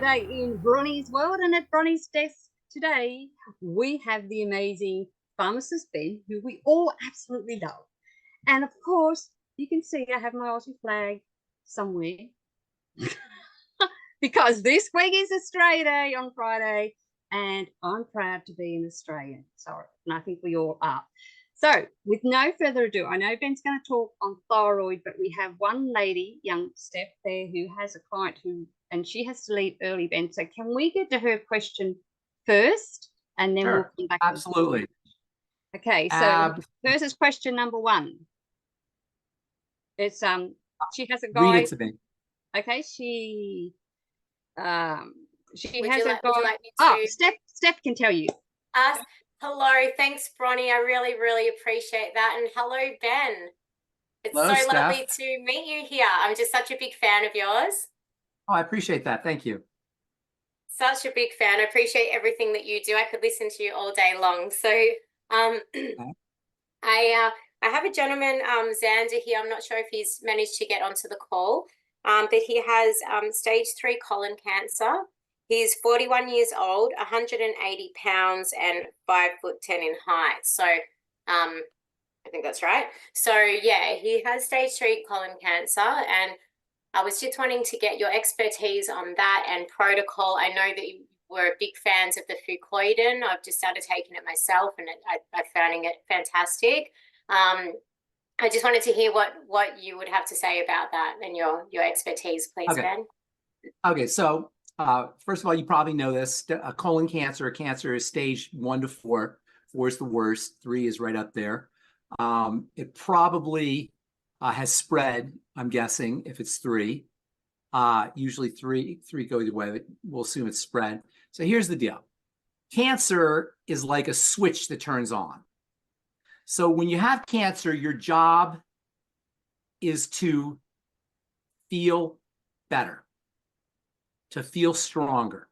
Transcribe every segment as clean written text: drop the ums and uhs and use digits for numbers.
Friday in Bronie's world, and at Bronie's desk today we have the amazing Pharmacist Ben, who we all absolutely love. And of course, you can see I have my Aussie flag somewhere because this week is Australia Day on Friday, and I'm proud to be an Australian. Sorry, and I think we all are. So, with no further ado, I know Ben's going to talk on thyroid, but we have one lady, young Steph, there who has a client and she has to leave early, Ben. So, can we get to her question first, and then Sure. we'll come back? Absolutely. Okay, so first is question number one. It's she has a guy. Read it to me. Okay, she has a guy. Would you like me to? Oh, Steph can tell you. Hello, thanks, Bronie. I really appreciate that. And hello, Ben. It's Hello, so Steph. lovely to meet you here. I'm just such a big fan of yours. Oh, I appreciate that. Thank you. Such a big fan. I appreciate everything that you do. I could listen to you all day long. So okay. I have a gentleman, Xander here. I'm not sure if he's managed to get onto the call, but he has stage 3 colon cancer. He's 41 years old, 180 pounds, and 5'10" in height. So I think that's right. So yeah, he has stage 3 colon cancer, and I was just wanting to get your expertise on that and protocol. I know that you were big fans of the Fucoiden. I've just started taking it myself, and I'm finding it fantastic. I just wanted to hear what you would have to say about that and your expertise, please, Okay. Ben. Okay, so first of all, you probably know this. Colon cancer is stage 1 to 4. 4 is the worst. 3 is right up there. It probably has spread, I'm guessing, if it's 3. Usually 3 go either way, but we'll assume it's spread. So here's the deal. Cancer is like a switch that turns on. So when you have cancer, your job is to feel better, to feel stronger.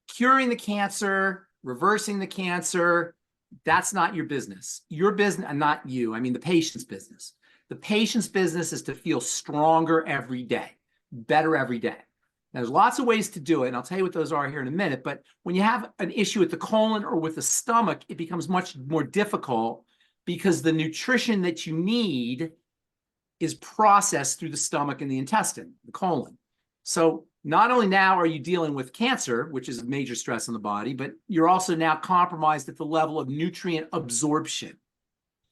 Curing the cancer, reversing the cancer, that's not your business. Your business, and not you, I mean the patient's business. The patient's business is to feel stronger every day, better every day. Now, there's lots of ways to do it, and I'll tell you what those are here in a minute, but when you have an issue with the colon or with the stomach, it becomes much more difficult because the nutrition that you need is processed through the stomach and the intestine, the colon. So not only now are you dealing with cancer, which is a major stress on the body, but you're also now compromised at the level of nutrient absorption.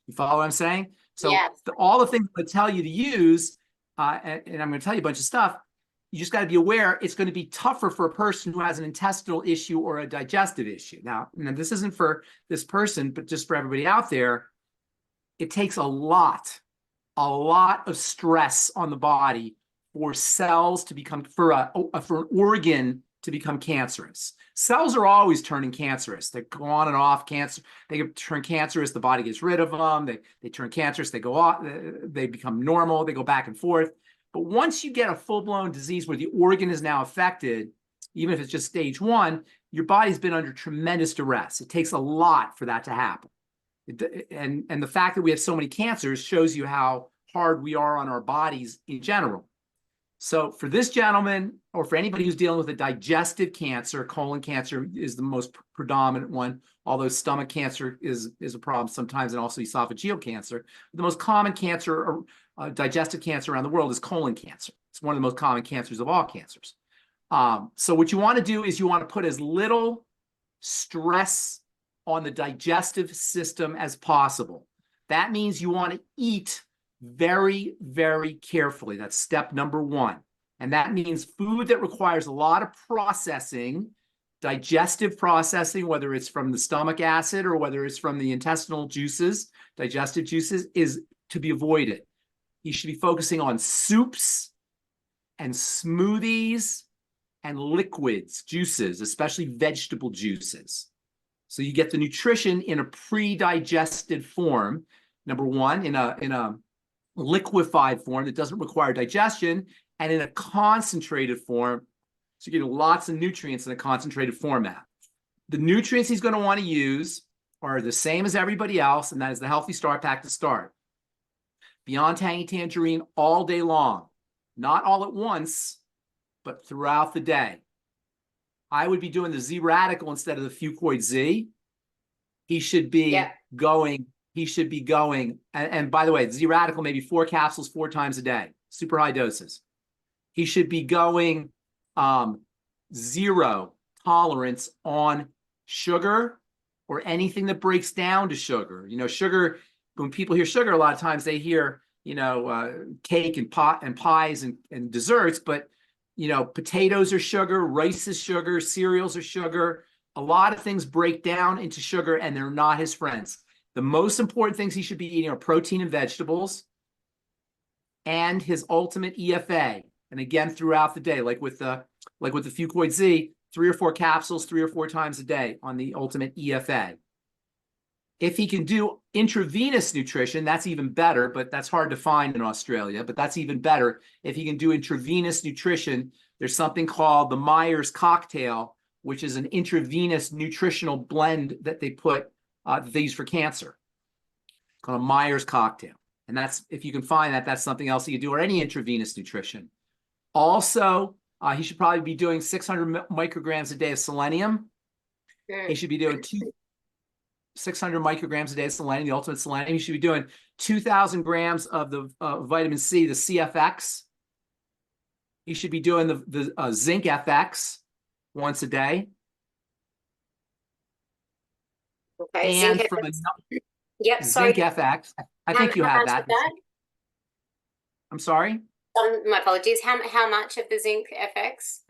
You follow what I'm saying? So yes. all the things I tell you to use, and I'm going to tell you a bunch of stuff, you just got to be aware it's going to be tougher for a person who has an intestinal issue or a digestive issue. Now, this isn't for this person, but just for everybody out there, it takes a lot of stress on the body for cells to become, for an organ to become cancerous. Cells are always turning cancerous. They go on and off cancer. They turn cancerous. The body gets rid of them. They turn cancerous. They go off. They become normal. They go back and forth. But once you get a full-blown disease where the organ is now affected, even if it's just stage 1, your body's been under tremendous duress. It takes a lot for that to happen. And the fact that we have so many cancers shows you how hard we are on our bodies in general. So for this gentleman, or for anybody who's dealing with a digestive cancer, colon cancer is the most predominant one, although stomach cancer is a problem sometimes, and also esophageal cancer. The most common cancer, digestive cancer around the world, is colon cancer. It's one of the most common cancers of all cancers. So what you want to do is you want to put as little stress on the digestive system as possible. That means you want to eat very carefully. That's step number 1. And that means food that requires a lot of processing, digestive processing, whether it's from the stomach acid or whether it's from the intestinal juices, digestive juices, is to be avoided. You should be focusing on soups and smoothies and liquids, juices, especially vegetable juices. So you get the nutrition in a pre-digested form, number 1, in a liquefied form that doesn't require digestion, and in a concentrated form, so you get lots of nutrients in a concentrated format. The nutrients he's going to want to use are the same as everybody else, and that is the Healthy Start Pack to start. Beyond Tangy Tangerine all day long, not all at once, but throughout the day. I would be doing the Z radical instead of the Fucoid Z. He should be Yeah. going, and by the way, Z radical, maybe 4 capsules 4 times a day, super high doses. He should be going 0 tolerance on sugar or anything that breaks down to sugar. You know, sugar, when people hear sugar, a lot of times they hear, you know, cake and pot and pies and desserts, but you know, potatoes are sugar, rice is sugar, cereals are sugar. A lot of things break down into sugar and they're not his friends. The most important things he should be eating are protein and vegetables and his ultimate EFA. And again, throughout the day, like with the Fucoid Z, 3 or 4 capsules, 3 or 4 times a day on the ultimate EFA. If he can do intravenous nutrition, that's even better, but that's hard to find in Australia, but that's even better. If he can do intravenous nutrition, there's something called the Myers cocktail, which is an intravenous nutritional blend that they put, that they use for cancer, called a Myers cocktail. And that's, if you can find that, that's something else you can do, or any intravenous nutrition. Also, he should probably be doing 600 micrograms a day of selenium. He should be doing 600 micrograms a day of selenium, the ultimate selenium. He should be doing 2,000 grams of the vitamin C, the CFX. He should be doing the zinc FX once a day. Okay, And zinc from FX. a Yep, sorry. zinc FX. I think you have that. I'm sorry? My apologies. How much of the zinc FX?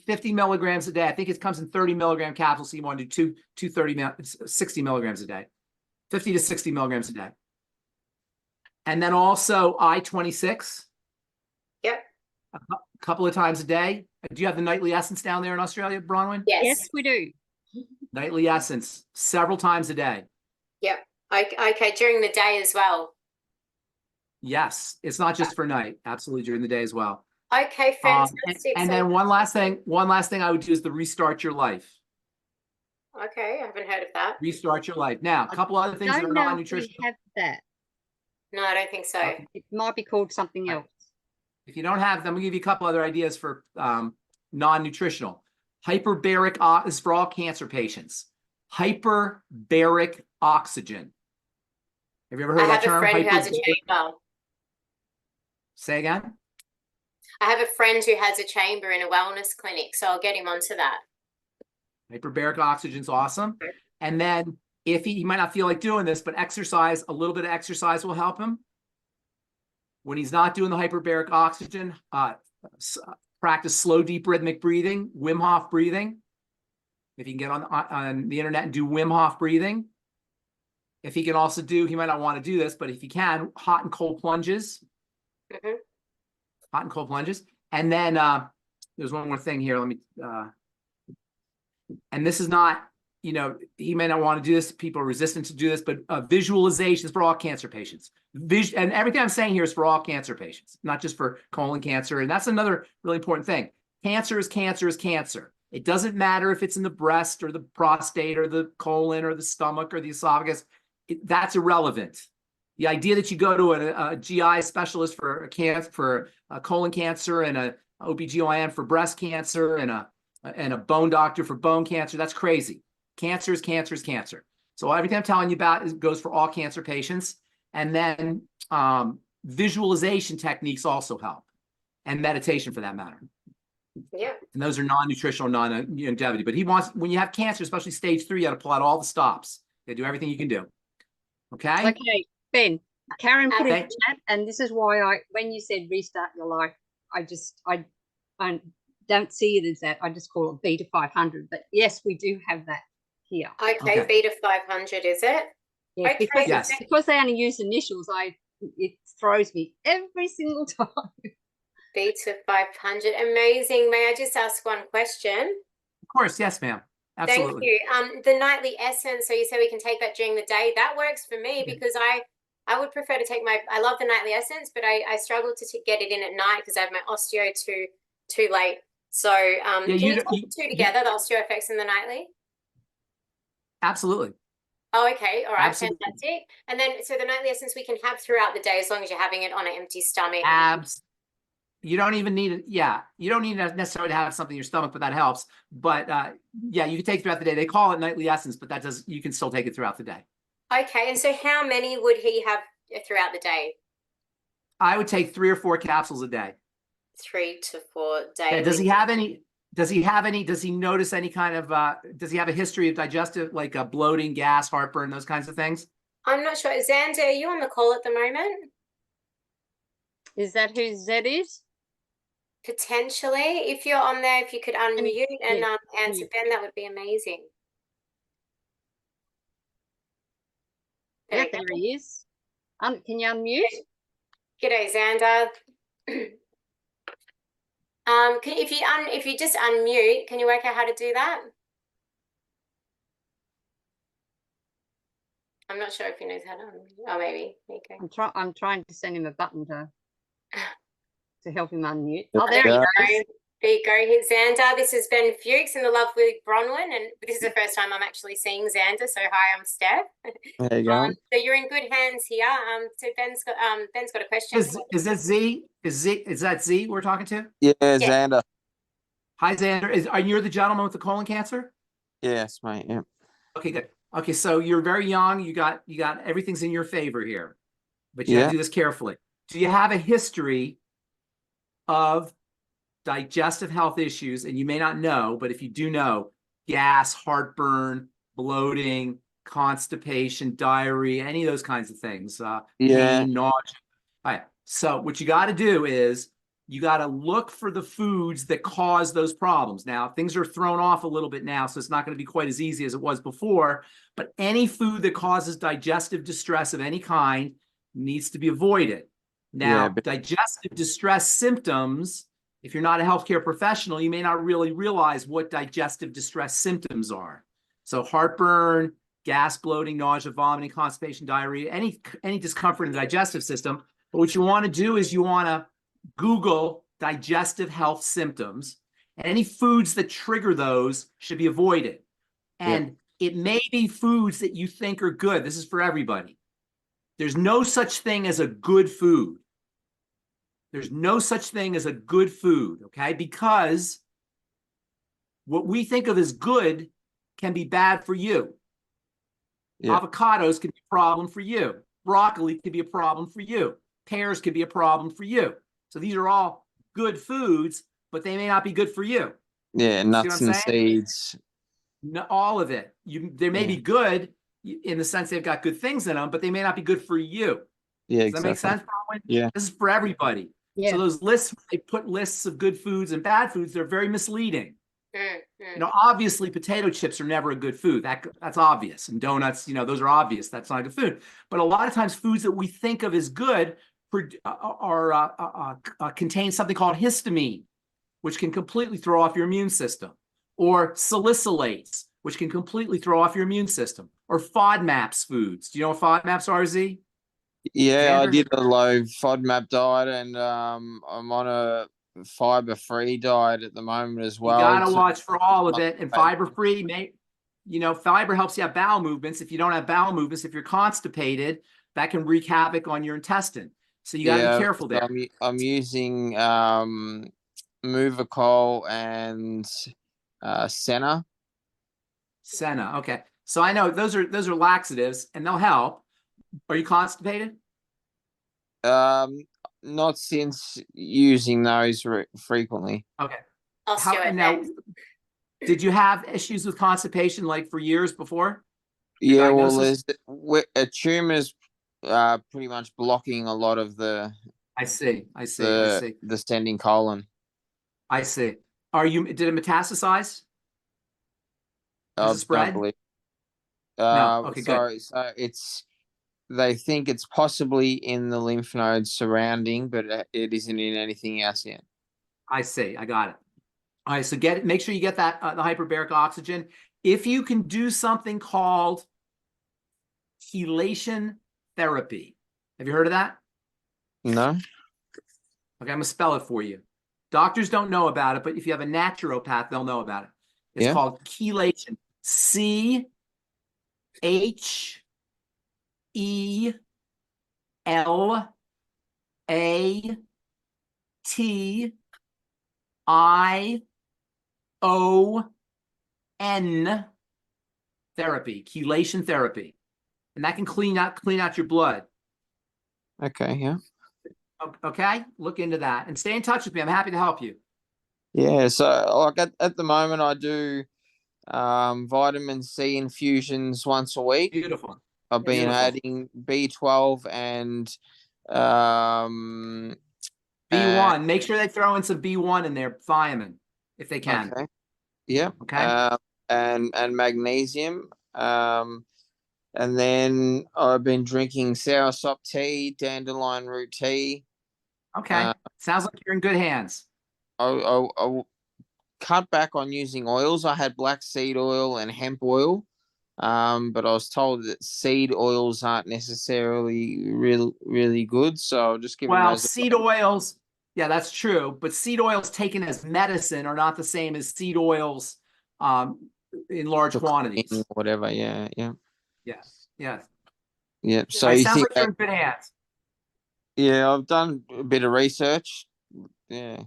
50 milligrams a day. I think it comes in 30 milligram capsules. So you want to do 60 milligrams a day, 50 to 60 milligrams a day. And then also I-26. Yep. A couple of times a day. Do you have the nightly essence down there in Australia, Bronwyn? Yes. Yes, we do. Nightly essence, several times a day. Yep. Okay, during the day as well. Yes, it's not just for night. Absolutely, during the day as well. Okay, fantastic. And then one last thing I would do is the restart your life. Okay, I haven't heard of that. Restart your life. Now, a couple other things that are Don't know if we non-nutritional. have that. No, I don't think so. It might be called something else. If you don't have them, we'll give you a couple other ideas for non-nutritional. Hyperbaric, this is for all cancer patients. Hyperbaric oxygen. Have you ever heard of that term? I have a friend who has a chamber. Say again? I have a friend who has a chamber in a wellness clinic, so I'll get him onto that. Hyperbaric oxygen's awesome. And then if he might not feel like doing this, but exercise, a little bit of exercise will help him. When he's not doing the hyperbaric oxygen, practice slow, deep rhythmic breathing, Wim Hof breathing. If you can get on the internet and do Wim Hof breathing. If he can also do, he might not want to do this, but if he can, hot and cold plunges. Hot and cold plunges. And then there's one more thing here. Let me, and this is not, you know, he may not want to do this. People are resistant to do this, but visualization is for all cancer patients. And everything I'm saying here is for all cancer patients, not just for colon cancer. And that's another really important thing. Cancer is cancer is cancer. It doesn't matter if it's in the breast or the prostate or the colon or the stomach or the esophagus. That's irrelevant. The idea that you go to a GI specialist for a cancer, for a colon cancer, and a OBGYN for breast cancer, and a bone doctor for bone cancer, that's crazy. Cancer is cancer is cancer. So everything I'm telling you about goes for all cancer patients. And then visualization techniques also help, and meditation for that matter. Yeah. And those are non-nutritional, non-longevity. But he wants, when you have cancer, especially stage 3, you got to pull out all the stops. You do everything you can do. Okay. Okay, Ben. Karen put in the chat, and this is why when you said restart your life, I don't see it as that. I just call it Beta 500. But yes, we do have that here. Okay. Beta 500, is it? Yeah, Okay. because they only use initials, it throws me every single time. Beta 500, amazing. May I just ask one question? Of course, yes, ma'am. Absolutely. Thank you. The nightly essence, so you say we can take that during the day. That works for me because I would prefer to take I love the nightly essence, but I struggle to get it in at night because I have my osteo too late. So can you take the two together, the OsteoFX and the nightly? Absolutely. Oh, okay. All right. Absolutely. Fantastic. And then, so the nightly essence we can have throughout the day as long as you're having it on an empty stomach. You don't even need it. Yeah, you don't need necessarily to have something in your stomach, but that helps. But yeah, you can take it throughout the day. They call it nightly essence, but that does, you can still take it throughout the day. Okay, and so how many would he have throughout the day? I would take 3 or 4 capsules a day. 3 to 4 Yeah, daily. does he have any? Does he notice any kind of? Does he have a history of digestive, like bloating, gas, heartburn, those kinds of things? I'm not sure. Xander, are you on the call at the moment? Is that who Zed is? Potentially. If you're on there, if you could unmute and yeah, answer Ben, that would be amazing. Yeah, there he is. Can you unmute? G'day, Xander. If you just unmute, can you work out how to do that? I'm not sure if he knows how to unmute. Oh, maybe. There you go. I'm trying to send him a button to help him unmute. Oh, there he you goes. go. There you go. Here's Xander. This is Ben Fuchs and the lovely Bronwyn, and this is the first time I'm actually seeing Xander. So hi, I'm Steph. There you go. So you're in good hands here. So Ben's got a question. Is that Z? Is that Z we're talking to? Yeah, Xander. Hi, Xander. Are you the gentleman with the colon cancer? Yes, mate. Yeah. Okay, good. Okay, so you're very young. You got everything's in your favor here, but you have to do this carefully. Do you have a history of digestive health issues? And you may not know, but if you do know, gas, heartburn, bloating, constipation, diarrhea, any of those kinds of things, pain, nausea. All right. So what you got to do is you got to look for the foods that cause those problems. Now, things are thrown off a little bit now, so it's not going to be quite as easy as it was before, but any food that causes digestive distress of any kind needs to be avoided. Now, digestive distress symptoms, if you're not a healthcare professional, you may not really realize what digestive distress symptoms are. So heartburn, gas, bloating, nausea, vomiting, constipation, diarrhea, any discomfort in the digestive system. But what you want to do is you want to Google digestive health symptoms, and any foods that trigger those should be avoided. And it may be foods that you think are good. This is for everybody. There's no such thing as a good food. There's no such thing as a good food, okay? Because what we think of as good can be bad for you. Avocados can be a problem for you. Broccoli can be a problem for you. Pears can be a problem for you. So these are all good foods, but they may not be good for you. Yeah, nuts and seeds. No, all of it. They may be good in the sense they've got good things in them, but they may not be good for you. Yeah, Does that make sense, Bronie? Yeah. This is for everybody. Yeah. So those lists, they put lists of good foods and bad foods, they're very misleading. You know, obviously potato chips are never a good food. That's obvious. And donuts, those are obvious. That's not a good food. But a lot of times foods that we think of as good contain something called histamine, which can completely throw off your immune system, or salicylates, which can completely throw off your immune system, or FODMAPs foods. Do you know what FODMAPs are, Z? Yeah, I did a low FODMAP diet, and I'm on a fiber-free diet at the moment as well. You gotta watch for all of it. And fiber-free, fiber helps you have bowel movements. If you don't have bowel movements, if you're constipated, that can wreak havoc on your intestine. So you got to be careful there. I'm using Movicol and Senna. Senna, okay. So I know those are laxatives, and they'll help. Are you constipated? Not since using those frequently. Okay. Now, did you have issues with constipation like for years before? Yeah, well, there's a tumor's pretty much blocking a lot of the. I see. The descending colon. I see. Did it metastasize? Does it spread? No. Okay, sorry. good. So they think it's possibly in the lymph nodes surrounding, but it isn't in anything else yet. I see. I got it. All right. So make sure you get that the hyperbaric oxygen. If you can do something called chelation therapy. Have you heard of that? No. Okay, I'm gonna spell it for you. Doctors don't know about it, but if you have a naturopath, they'll know about it. It's called chelation. therapy, chelation therapy, and that can clean out your blood. Okay, yeah. Okay, look into that and stay in touch with me. I'm happy to help you. Yeah, so like at the moment I do vitamin C infusions once a week. Beautiful. I've been Beautiful. adding B12 and B1. Make sure they throw in some B1 in there, thiamine, if they can. okay. Yep. Okay. And magnesium. And then I've been drinking soursop tea, dandelion root tea. Okay. Sounds like you're in good hands. I cut back on using oils. I had black seed oil and hemp oil. But I was told that seed oils aren't necessarily really good. So I'll just giving those. Seed oils, yeah, that's true. But seed oils taken as medicine are not the same as seed oils in large quantities. Whatever, yeah. Yes, yes. Yeah. So It you sounds think like you're in good hands. Yeah, I've done a bit of research. Yeah.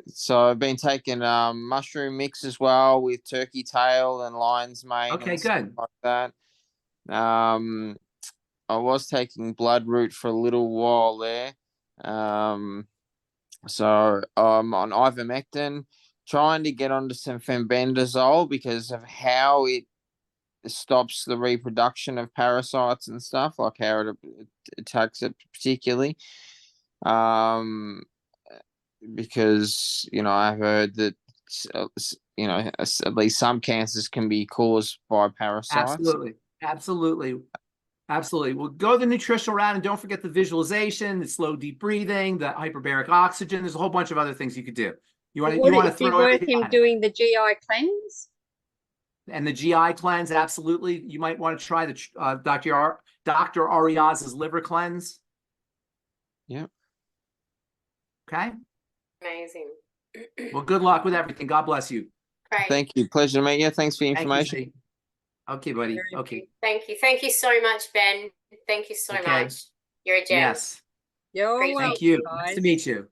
So I've been taking mushroom mix as well with turkey tail and lion's mane Okay, and stuff good. like that. I was taking blood root for a little while there. So I'm on ivermectin, trying to get onto some fenbendazole because of how it stops the reproduction of parasites and stuff, like how it attacks it particularly. Because I've heard that at least some cancers can be caused by parasites. Absolutely. Well, go the nutritional route and don't forget the visualization, the slow deep breathing, the hyperbaric oxygen. There's a whole bunch of other things you could do. You want to throw worth everything him on it. doing the GI cleanse? And the GI cleanse, absolutely. You might want to try the Dr. Ariaz's liver cleanse. Yeah. Okay. Amazing. Well, good luck with everything. God bless you. Great. Thank you. Pleasure to meet you. Thanks for the information. Thank you, okay, buddy. Okay. Thank you. Thank you so much, Ben. Thank you so much. You're a gem. Yes. You're Appreciate welcome, Thank you. guys. Nice to meet you.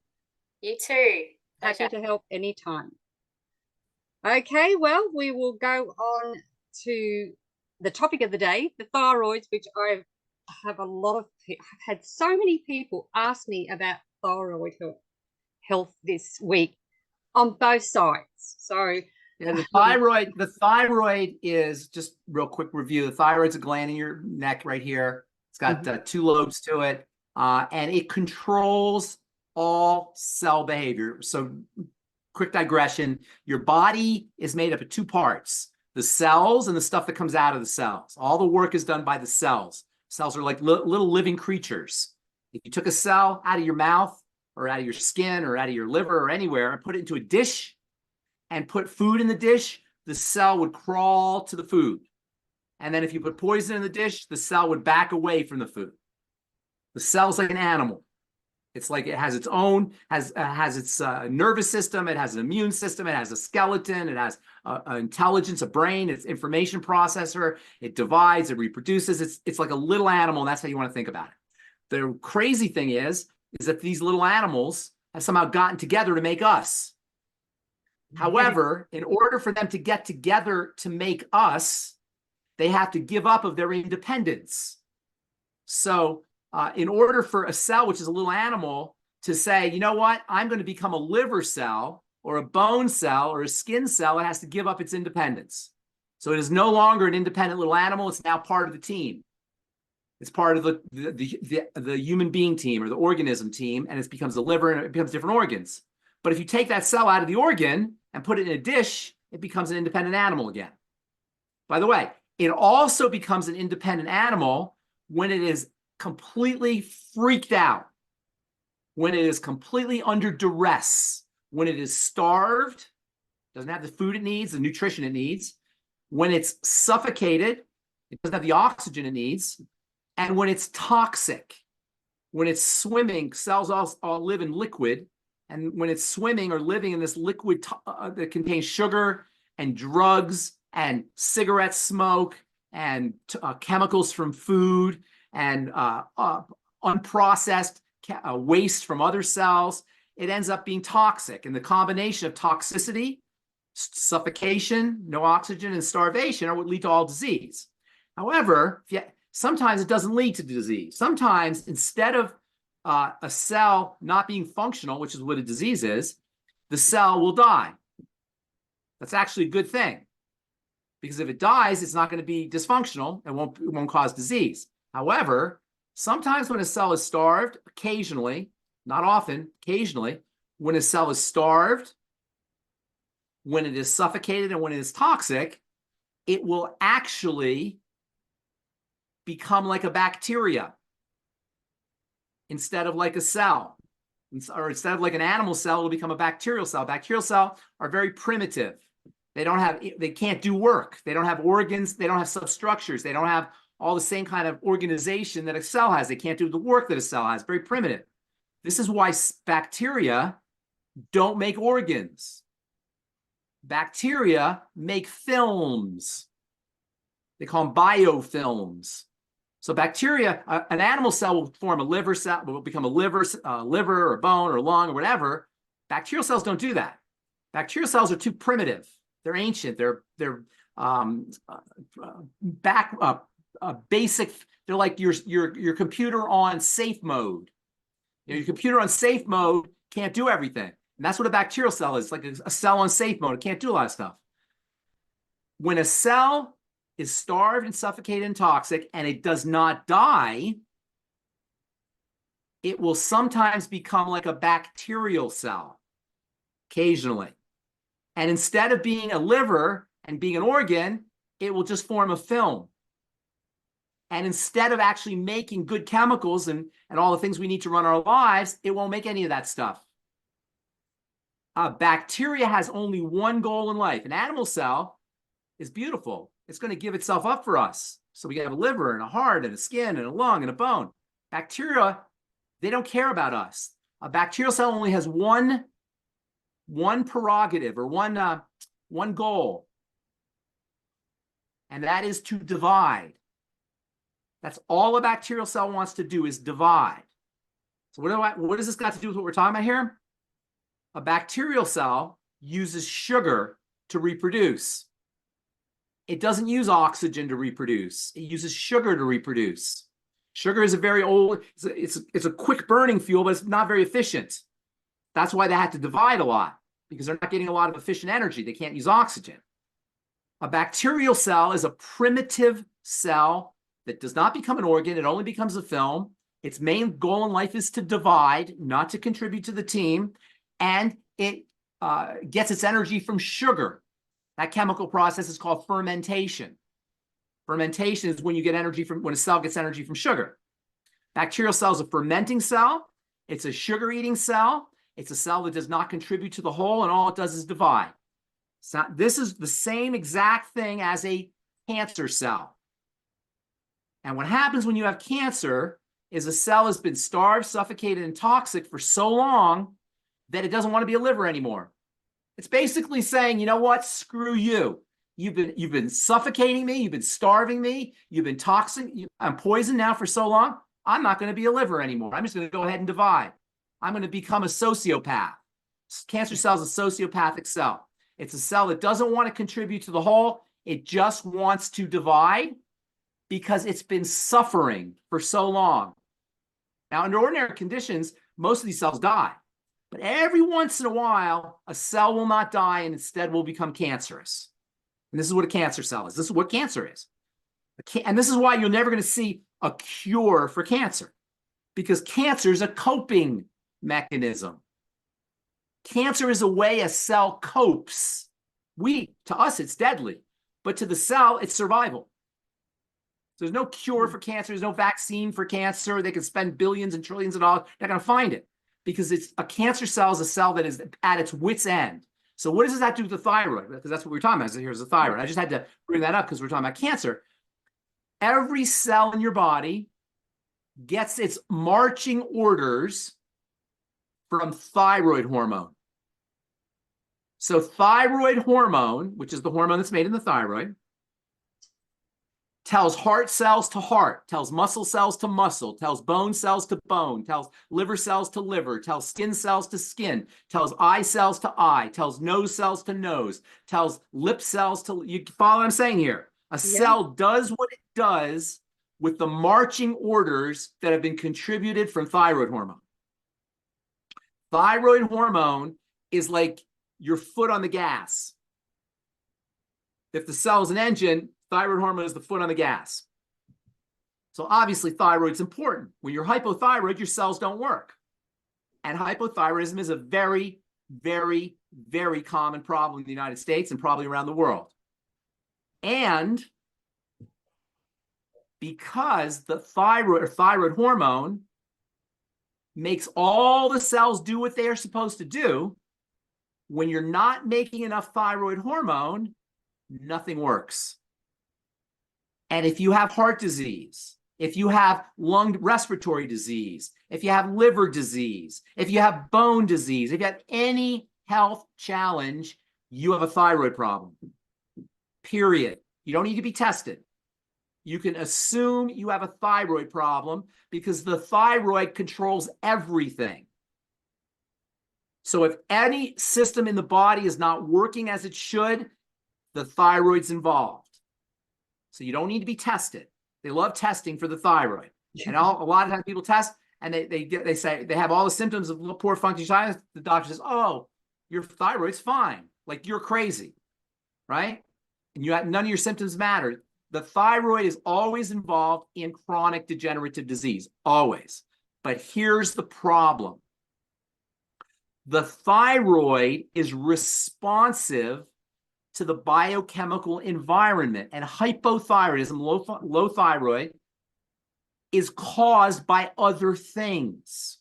You too. Happy Pleasure. to help anytime. Okay, well, we will go on to the topic of the day, the thyroids, which I have I've had so many people ask me about thyroid health this week on both sides. So yeah, the thyroid is, just real quick review. The thyroid's a gland in your neck right here. It's got two lobes to it, and it controls all cell behavior. So quick digression, your body is made up of two parts, the cells and the stuff that comes out of the cells. All the work is done by the cells. Cells are like little living creatures. If you took a cell out of your mouth or out of your skin or out of your liver or anywhere and put it into a dish and put food in the dish, the cell would crawl to the food. And then if you put poison in the dish, the cell would back away from the food. The cell's like an animal. It's like it has its own, has its nervous system. It has an immune system. It has a skeleton. It has an intelligence, a brain. It's information processor. It divides. It reproduces. It's like a little animal, and that's how you want to think about it. The crazy thing is that these little animals have somehow gotten together to make us. However, in order for them to get together to make us, they have to give up of their independence. So in order for a cell, which is a little animal, to say, you know what, I'm going to become a liver cell or a bone cell or a skin cell, it has to give up its independence. So it is no longer an independent little animal. It's now part of the team. It's part of the human being team or the organism team, and it becomes the liver and it becomes different organs. But if you take that cell out of the organ and put it in a dish, it becomes an independent animal again. By the way, it also becomes an independent animal when it is completely freaked out, when it is completely under duress, when it is starved, doesn't have the food it needs, the nutrition it needs, when it's suffocated, it doesn't have the oxygen it needs, and when it's toxic, when it's swimming, cells all live in liquid, and when it's swimming or living in this liquid that contains sugar and drugs and cigarette smoke and chemicals from food and unprocessed waste from other cells, it ends up being toxic. And the combination of toxicity, suffocation, no oxygen, and starvation are what lead to all disease. However, sometimes it doesn't lead to disease. Sometimes instead of a cell not being functional, which is what a disease is, the cell will die. That's actually a good thing, because if it dies, it's not going to be dysfunctional and won't cause disease. However, sometimes when a cell is starved, occasionally, not often, occasionally, when a cell is starved, when it is suffocated, and when it is toxic, it will actually become like a bacteria instead of like a cell. Or instead of like an animal cell, it'll become a bacterial cell. Bacterial cells are very primitive. They can't do work. They don't have organs. They don't have substructures. They don't have all the same kind of organization that a cell has. They can't do the work that a cell has. Very primitive. This is why bacteria don't make organs. Bacteria make films. They call them biofilms. So bacteria, an animal cell will form a liver cell, will become a liver or a bone or a lung or whatever. Bacterial cells don't do that. Bacterial cells are too primitive. They're ancient. They're basic. They're like your computer on safe mode. Your computer on safe mode can't do everything. And that's what a bacterial cell is. It's like a cell on safe mode. It can't do a lot of stuff. When a cell is starved and suffocated and toxic and it does not die, it will sometimes become like a bacterial cell, occasionally. And instead of being a liver and being an organ, it will just form a film. And instead of actually making good chemicals and all the things we need to run our lives, it won't make any of that stuff. Bacteria has only one goal in life. An animal cell is beautiful. It's going to give itself up for us. So we have a liver and a heart and a skin and a lung and a bone. Bacteria, they don't care about us. A bacterial cell only has one prerogative or one goal, and that is to divide. That's all a bacterial cell wants to do, is divide. So what does this got to do with what we're talking about here? A bacterial cell uses sugar to reproduce. It doesn't use oxygen to reproduce. It uses sugar to reproduce. Sugar is a very old, it's a quick burning fuel, but it's not very efficient. That's why they have to divide a lot, because they're not getting a lot of efficient energy. They can't use oxygen. A bacterial cell is a primitive cell that does not become an organ. It only becomes a film. Its main goal in life is to divide, not to contribute to the team. And it gets its energy from sugar. That chemical process is called fermentation. Fermentation is when you get energy from, when a cell gets energy from sugar. Bacterial cell is a fermenting cell. It's a sugar-eating cell. It's a cell that does not contribute to the whole, and all it does is divide. So this is the same exact thing as a cancer cell. And what happens when you have cancer is a cell has been starved, suffocated, and toxic for so long that it doesn't want to be a liver anymore. It's basically saying, you know what? Screw you. You've been suffocating me. You've been starving me. You've been toxic. I'm poisoned now for so long. I'm not going to be a liver anymore. I'm just going to go ahead and divide. I'm going to become a sociopath. Cancer cell is a sociopathic cell. It's a cell that doesn't want to contribute to the whole. It just wants to divide because it's been suffering for so long. Now, under ordinary conditions, most of these cells die. But every once in a while, a cell will not die and instead will become cancerous. And this is what a cancer cell is. This is what cancer is. And this is why you're never going to see a cure for cancer, because cancer is a coping mechanism. Cancer is a way a cell copes. To us, it's deadly, but to the cell, it's survival. So there's no cure for cancer. There's no vaccine for cancer. They can spend billions and trillions of dollars. They're not going to find it, because it's a cancer cell is a cell that is at its wit's end. So what does that do with the thyroid? Because that's what we're talking about. So here's the thyroid. I just had to bring that up because we're talking about cancer. Every cell in your body gets its marching orders from thyroid hormone. So thyroid hormone, which is the hormone that's made in the thyroid, tells heart cells to heart, tells muscle cells to muscle, tells bone cells to bone, tells liver cells to liver, tells skin cells to skin, tells eye cells to eye, tells nose cells to nose, tells lip cells to, you follow what I'm saying here? A cell does what it does with the marching orders that have been contributed from thyroid hormone. Thyroid hormone is like your foot on the gas. If the cell is an engine, thyroid hormone is the foot on the gas. So obviously thyroid's important. When you're hypothyroid, your cells don't work. And hypothyroidism is a very, very, very common problem in the United States and probably around the world. And because the thyroid hormone makes all the cells do what they are supposed to do, when you're not making enough thyroid hormone, nothing works. And if you have heart disease, if you have lung respiratory disease, if you have liver disease, if you have bone disease, if you have any health challenge, you have a thyroid problem. Period. You don't need to be tested. You can assume you have a thyroid problem because the thyroid controls everything. So if any system in the body is not working as it should, the thyroid's involved. So you don't need to be tested. They love testing for the thyroid. And a lot of times people test and they say they have all the symptoms of poor functioning thyroid. The doctor says, oh, your thyroid's fine. Like you're crazy, right? And you have, none of your symptoms matter. The thyroid is always involved in chronic degenerative disease, always. But here's the problem. The thyroid is responsive to the biochemical environment, and hypothyroidism, low thyroid, is caused by other things.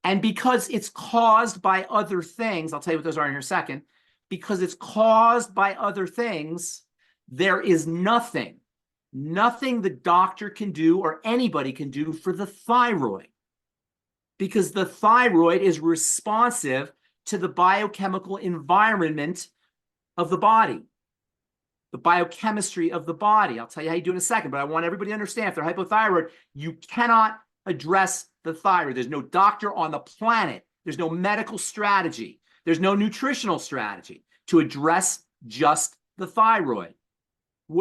And because it's caused by other things, I'll tell you what those are in a second, because it's caused by other things, there is nothing the doctor can do or anybody can do for the thyroid, because the thyroid is responsive to the biochemical environment of the body, the biochemistry of the body. I'll tell you how you do it in a second, but I want everybody to understand if they're hypothyroid, you cannot address the thyroid. There's no doctor on the planet. There's no medical strategy. There's no nutritional strategy to address just the thyroid.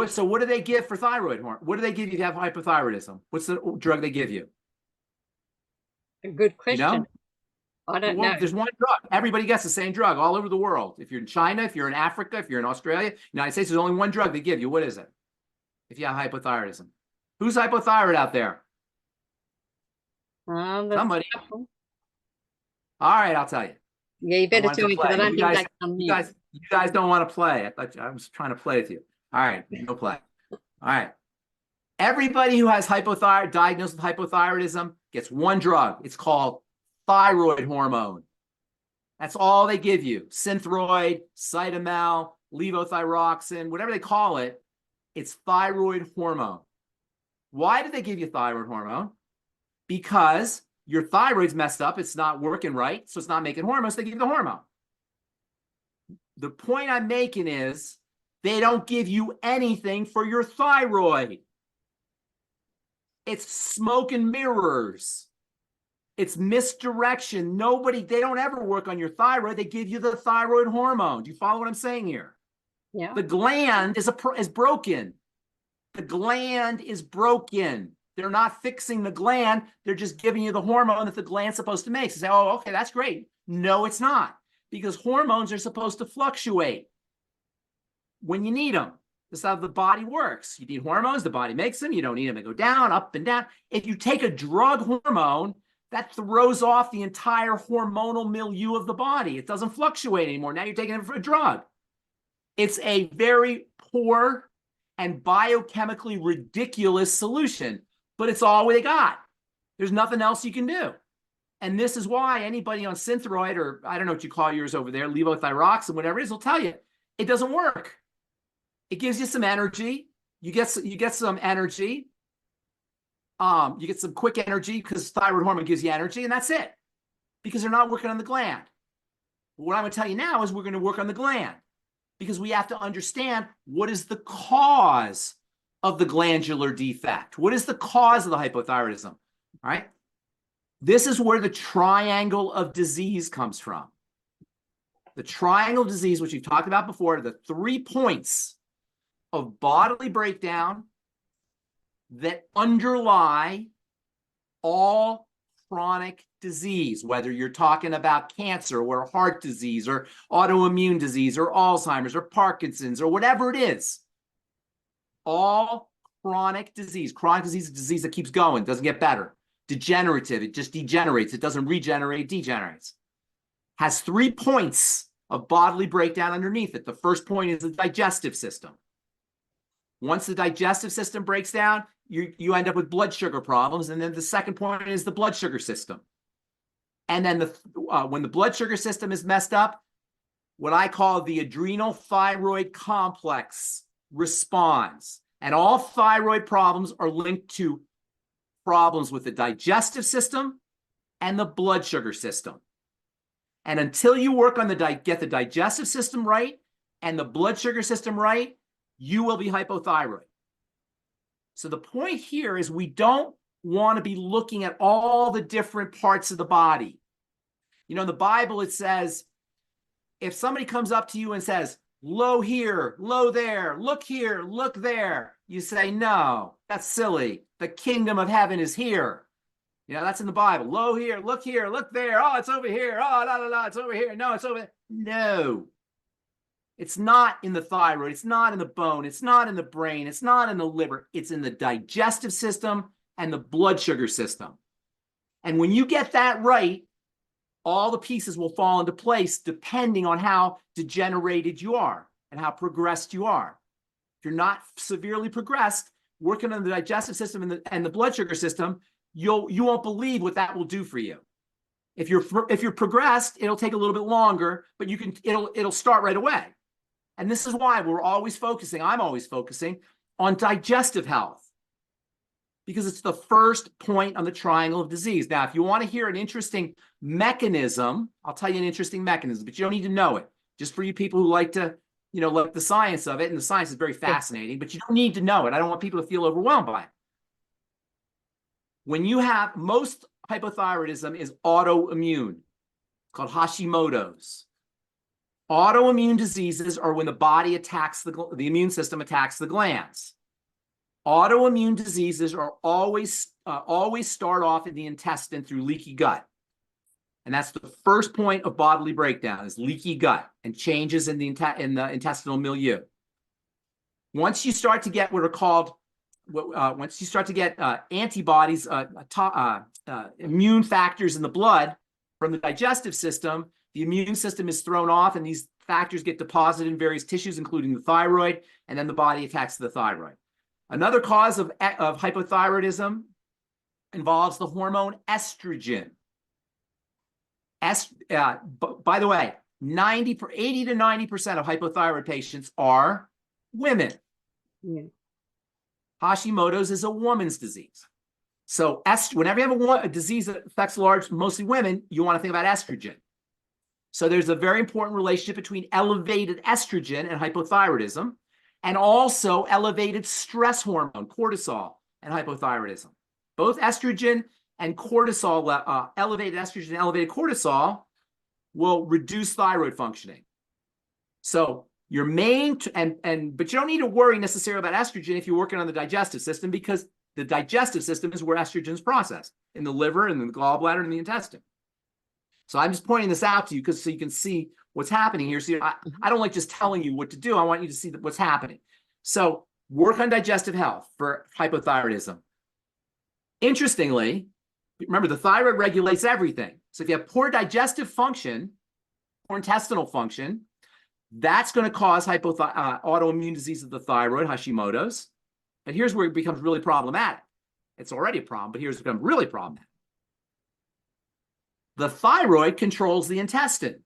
So what do they give for thyroid hormone? What do they give you if you have hypothyroidism? What's the drug they give you? A good question. You know? I don't know. There's one drug. Everybody gets the same drug all over the world. If you're in China, if you're in Africa, if you're in Australia, United States, there's only one drug they give you. What is it? If you have hypothyroidism. Who's hypothyroid out there? Somebody. All right, I'll tell you. Yeah, you better tell me because I don't think that comes in. You guys don't want to play. I was trying to play with you. All right, no play. All right. Everybody who has hypothyroid, diagnosed with hypothyroidism, gets one drug. It's called thyroid hormone. That's all they give you. Synthroid, Cytomel, levothyroxine, whatever they call it, it's thyroid hormone. Why do they give you thyroid hormone? Because your thyroid's messed up. It's not working right, so it's not making hormones. They give you the hormone. The point I'm making is they don't give you anything for your thyroid. It's smoke and mirrors. It's misdirection. They don't ever work on your thyroid. They give you the thyroid hormone. Do you follow what I'm saying here? Yeah. The gland is broken. The gland is broken. They're not fixing the gland. They're just giving you the hormone that the gland's supposed to make. So say, oh, okay, that's great. No, it's not. Because hormones are supposed to fluctuate when you need them. This is how the body works. You need hormones, the body makes them. You don't need them, they go down, up and down. If you take a drug hormone, that throws off the entire hormonal milieu of the body. It doesn't fluctuate anymore. Now you're taking it for a drug. It's a very poor and biochemically ridiculous solution, but it's all they got. There's nothing else you can do. And this is why anybody on Synthroid, or I don't know what you call yours over there, levothyroxine, whatever it is, will tell you it doesn't work. It gives you some energy. You get some energy. You get some quick energy because thyroid hormone gives you energy, and that's it. Because they're not working on the gland. But what I'm going to tell you now is we're going to work on the gland because we have to understand what is the cause of the glandular defect? What is the cause of the hypothyroidism? All right. This is where the triangle of disease comes from. The triangle of disease, which we've talked about before, the 3 points of bodily breakdown that underlie all chronic disease, whether you're talking about cancer or heart disease or autoimmune disease or Alzheimer's or Parkinson's or whatever it is. All chronic disease. Chronic disease is a disease that keeps going, doesn't get better. Degenerative, it just degenerates. It doesn't regenerate, it degenerates. Has 3 points of bodily breakdown underneath it. The first point is the digestive system. Once the digestive system breaks down, you end up with blood sugar problems. And then the second point is the blood sugar system. And then when the blood sugar system is messed up, what I call the adrenal thyroid complex responds. And all thyroid problems are linked to problems with the digestive system and the blood sugar system. And until you work on get the digestive system right and the blood sugar system right, you will be hypothyroid. So the point here is we don't want to be looking at all the different parts of the body. You know, in the Bible, it says, if somebody comes up to you and says, low here, low there, look here, look there, you say, no, that's silly. The kingdom of heaven is here. You know, that's in the Bible. Low here, look there. Oh, it's over here. Oh, la, la, la, it's over here. No, it's over there. No. It's not in the thyroid. It's not in the bone. It's not in the brain. It's not in the liver. It's in the digestive system and the blood sugar system. And when you get that right, all the pieces will fall into place depending on how degenerated you are and how progressed you are. If you're not severely progressed, working on the digestive system and the blood sugar system, you won't believe what that will do for you. If you're progressed, it'll take a little bit longer, but it'll start right away. And this is why I'm always focusing on digestive health, because it's the first point on the triangle of disease. Now, if you want to hear an interesting mechanism, I'll tell you an interesting mechanism, but you don't need to know it. Just for you people who like to, like the science of it, and the science is very fascinating, but you don't need to know it. I don't want people to feel overwhelmed by it. When you have, most hypothyroidism is autoimmune, called Hashimoto's. Autoimmune diseases are when the body attacks the immune system attacks the glands. Autoimmune diseases are always start off in the intestine through leaky gut. And that's the first point of bodily breakdown, is leaky gut and changes in the intestinal milieu. Once you start to get what are called, once you start to get antibodies, immune factors in the blood from the digestive system, the immune system is thrown off, and these factors get deposited in various tissues, including the thyroid, and then the body attacks the thyroid. Another cause of hypothyroidism involves the hormone estrogen. By the way, 80 to 90% of hypothyroid patients are women. Yeah. Hashimoto's is a woman's disease. So whenever you have a disease that affects mostly women, you want to think about estrogen. So there's a very important relationship between elevated estrogen and hypothyroidism, and also elevated stress hormone, cortisol, and hypothyroidism. Both estrogen and cortisol, elevated estrogen and elevated cortisol will reduce thyroid functioning. So your main, but you don't need to worry necessarily about estrogen if you're working on the digestive system, because the digestive system is where estrogen is processed, in the liver and the gallbladder and the intestine. So I'm just pointing this out to you so you can see what's happening here. So I don't like just telling you what to do. I want you to see what's happening. So work on digestive health for hypothyroidism. Interestingly, remember, the thyroid regulates everything. So if you have poor digestive function, poor intestinal function, that's going to cause autoimmune disease of the thyroid, Hashimoto's. And here's where it becomes really problematic. It's already a problem, but here's where it becomes really problematic. The thyroid controls the intestine.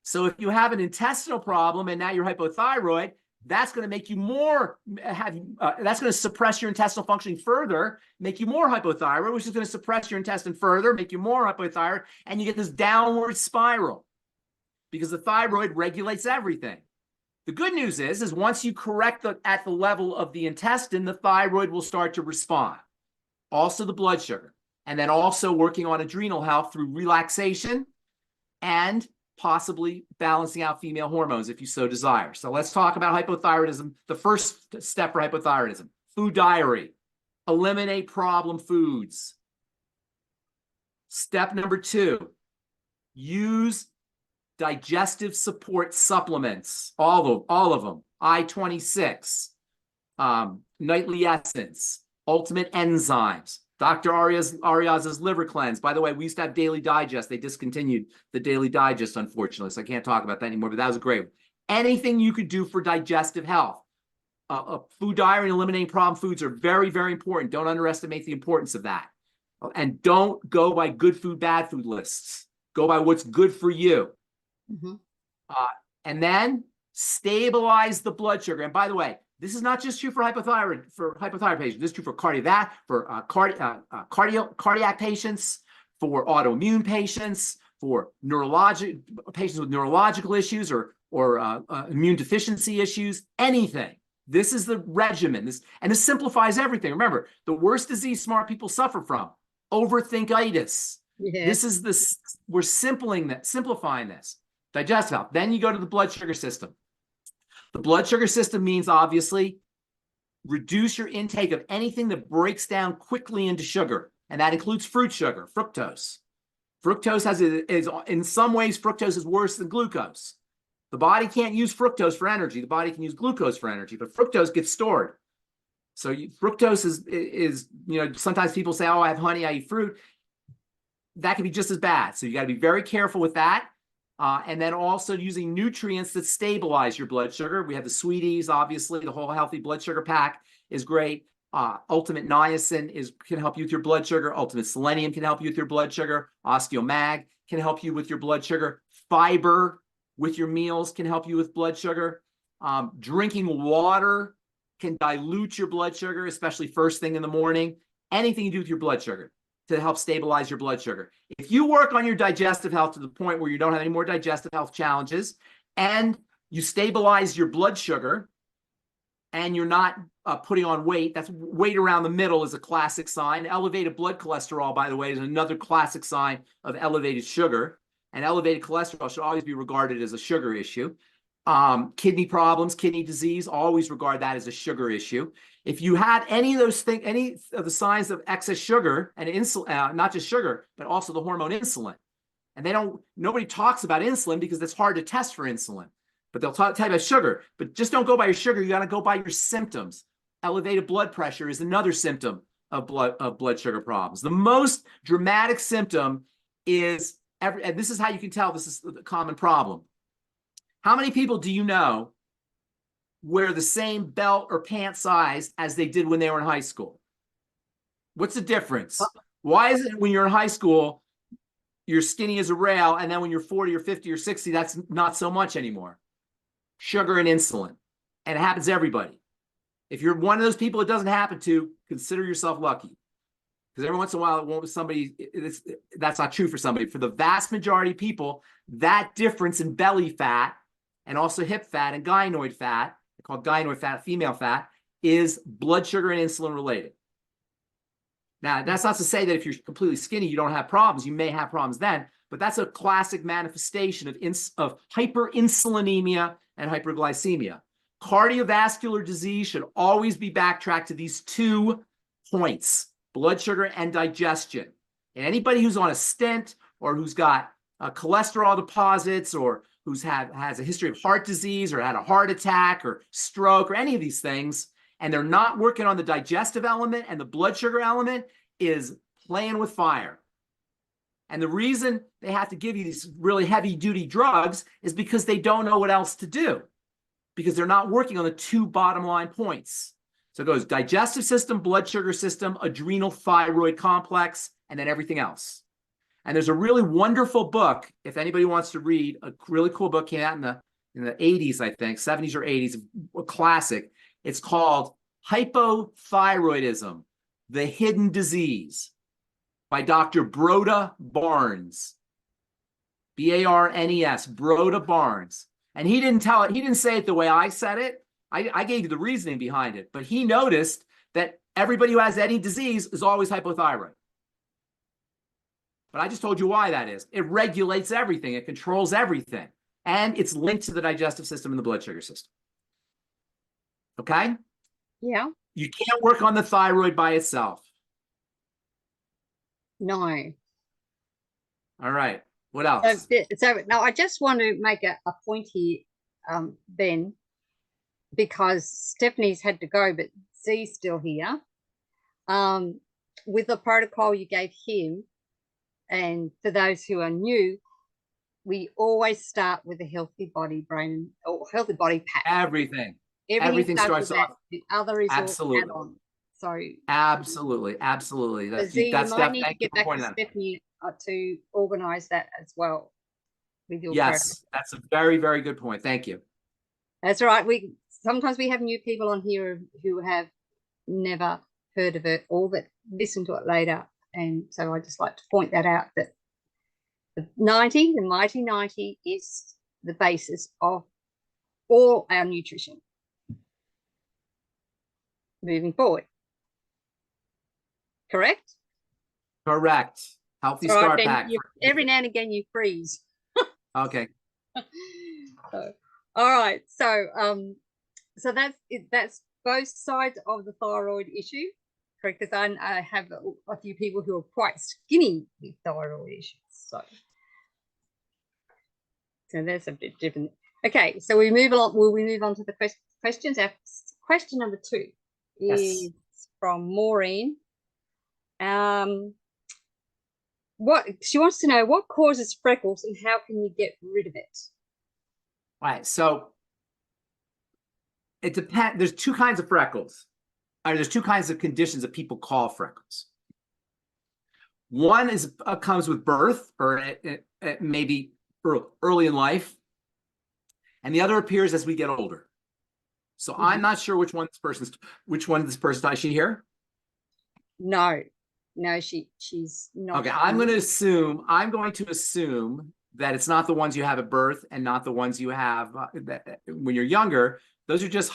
So if you have an intestinal problem and now you're hypothyroid, that's going to make you more, that's going to suppress your intestinal functioning further, make you more hypothyroid, which is going to suppress your intestine further, make you more hypothyroid, and you get this downward spiral because the thyroid regulates everything. The good news is once you correct at the level of the intestine, the thyroid will start to respond. Also the blood sugar. And then also working on adrenal health through relaxation and possibly balancing out female hormones if you so desire. So let's talk about hypothyroidism. The first step for hypothyroidism, food diary. Eliminate problem foods. Step number 2, use digestive support supplements, all of them, I-26, Nightly Essence, Ultimate Enzymes, Dr. Ariaz's Liver Cleanse. By the way, we used to have Daily Digest. They discontinued the Daily Digest, unfortunately, so I can't talk about that anymore, but that was a great one. Anything you could do for digestive health. Food diary and eliminating problem foods are very, very important. Don't underestimate the importance of that. And don't go by good food, bad food lists. Go by what's good for you. Mm-hmm. And then stabilize the blood sugar. And by the way, this is not just true for hypothyroid patients. This is true for cardiac patients, for autoimmune patients, for patients with neurological issues or immune deficiency issues, anything. This is the regimen. This simplifies everything. Remember, the worst disease smart people suffer from, overthinkitis. Yes. We're simplifying this. Digestive health. Then you go to the blood sugar system. The blood sugar system means, obviously, reduce your intake of anything that breaks down quickly into sugar. And that includes fruit sugar, fructose. In some ways, fructose is worse than glucose. The body can't use fructose for energy. The body can use glucose for energy, but fructose gets stored. So fructose is, sometimes people say, oh, I have honey, I eat fruit. That can be just as bad. So you got to be very careful with that. And then also using nutrients that stabilize your blood sugar. We have the Sweeties, obviously. The whole healthy blood sugar pack is great. Ultimate Niacin can help you with your blood sugar. Ultimate Selenium can help you with your blood sugar. Osteomag can help you with your blood sugar. Fiber with your meals can help you with blood sugar. Drinking water can dilute your blood sugar, especially first thing in the morning. Anything you do with your blood sugar to help stabilize your blood sugar. If you work on your digestive health to the point where you don't have any more digestive health challenges and you stabilize your blood sugar and you're not putting on weight, that's weight around the middle is a classic sign. Elevated blood cholesterol, by the way, is another classic sign of elevated sugar. And elevated cholesterol should always be regarded as a sugar issue. Kidney problems, kidney disease, always regard that as a sugar issue. If you have any of those things, any of the signs of excess sugar and insulin, not just sugar, but also the hormone insulin, and nobody talks about insulin because it's hard to test for insulin, but they'll tell you about sugar. But just don't go by your sugar. You got to go by your symptoms. Elevated blood pressure is another symptom of blood sugar problems. The most dramatic symptom is, and this is how you can tell this is a common problem. How many people do you know wear the same belt or pant size as they did when they were in high school? What's the difference? Why is it when you're in high school, you're skinny as a rail, and then when you're 40 or 50 or 60, that's not so much anymore? Sugar and insulin. And it happens to everybody. If you're one of those people it doesn't happen to, consider yourself lucky. Because every once in a while, it won't be somebody, that's not true for somebody. For the vast majority of people, that difference in belly fat and also hip fat and gynoid fat, called gynoid fat, female fat, is blood sugar and insulin related. Now, that's not to say that if you're completely skinny, you don't have problems. You may have problems then, but that's a classic manifestation of hyperinsulinemia and hyperglycemia. Cardiovascular disease should always be backtracked to these 2 points, blood sugar and digestion. And anybody who's on a stent or who's got cholesterol deposits or has a history of heart disease or had a heart attack or stroke or any of these things, and they're not working on the digestive element and the blood sugar element, is playing with fire. And the reason they have to give you these really heavy duty drugs is because they don't know what else to do, because they're not working on the 2 bottom line points. So it goes digestive system, blood sugar system, adrenal thyroid complex, and then everything else. And there's a really wonderful book, if anybody wants to read, a really cool book, came out in the 80s, I think, 70s or 80s, a classic. It's called Hypothyroidism, The Hidden Disease by Dr. Broda Barnes, B-A-R-N-E-S, Broda Barnes. And he didn't tell it, he didn't say it the way I said it. I gave you the reasoning behind it, but he noticed that everybody who has any disease is always hypothyroid. But I just told you why that is. It regulates everything. It controls everything. And it's linked to the digestive system and the blood sugar system. Okay? Yeah. You can't work on the thyroid by itself. No. All right. What else? So now I just want to make a point here, Ben, because Stephanie's had to go, but Z's still here. With the protocol you gave him, and for those who are new, we always start with a healthy body, brain, or healthy body pack. Everything starts off. The other is absolutely. all add-on. So absolutely. That's Z, you might need to thank you get back for to pointing that out. Stephanie to organize that as well with your Yes, protocol. that's a very, very good point. Thank you. That's right. Sometimes we have new people on here who have never heard of it or that listen to it later. And so I just like to point that out, that the mighty 90 is the basis of all our nutrition moving forward. Correct? Correct. Healthy All start right, pack. every now and again you freeze. Okay. So, all right. So that's it. That's both sides of the thyroid issue, correct? Because I have a few people who are quite skinny with thyroid issues. So that's a bit different. Okay, so we move along. Will we move on to the questions? Our question number 2 is from Maureen. What she wants to know: what causes freckles and how can you get rid of it? All right. So it depends. There's 2 kinds of freckles. There's 2 kinds of conditions that people call freckles. One is comes with birth, or it maybe early in life, and the other appears as we get older. So I'm not sure which one this person's. Is she here? No, she's not. Okay, I'm going to assume that it's not the ones you have at birth and not the ones you have when you're younger. Those are just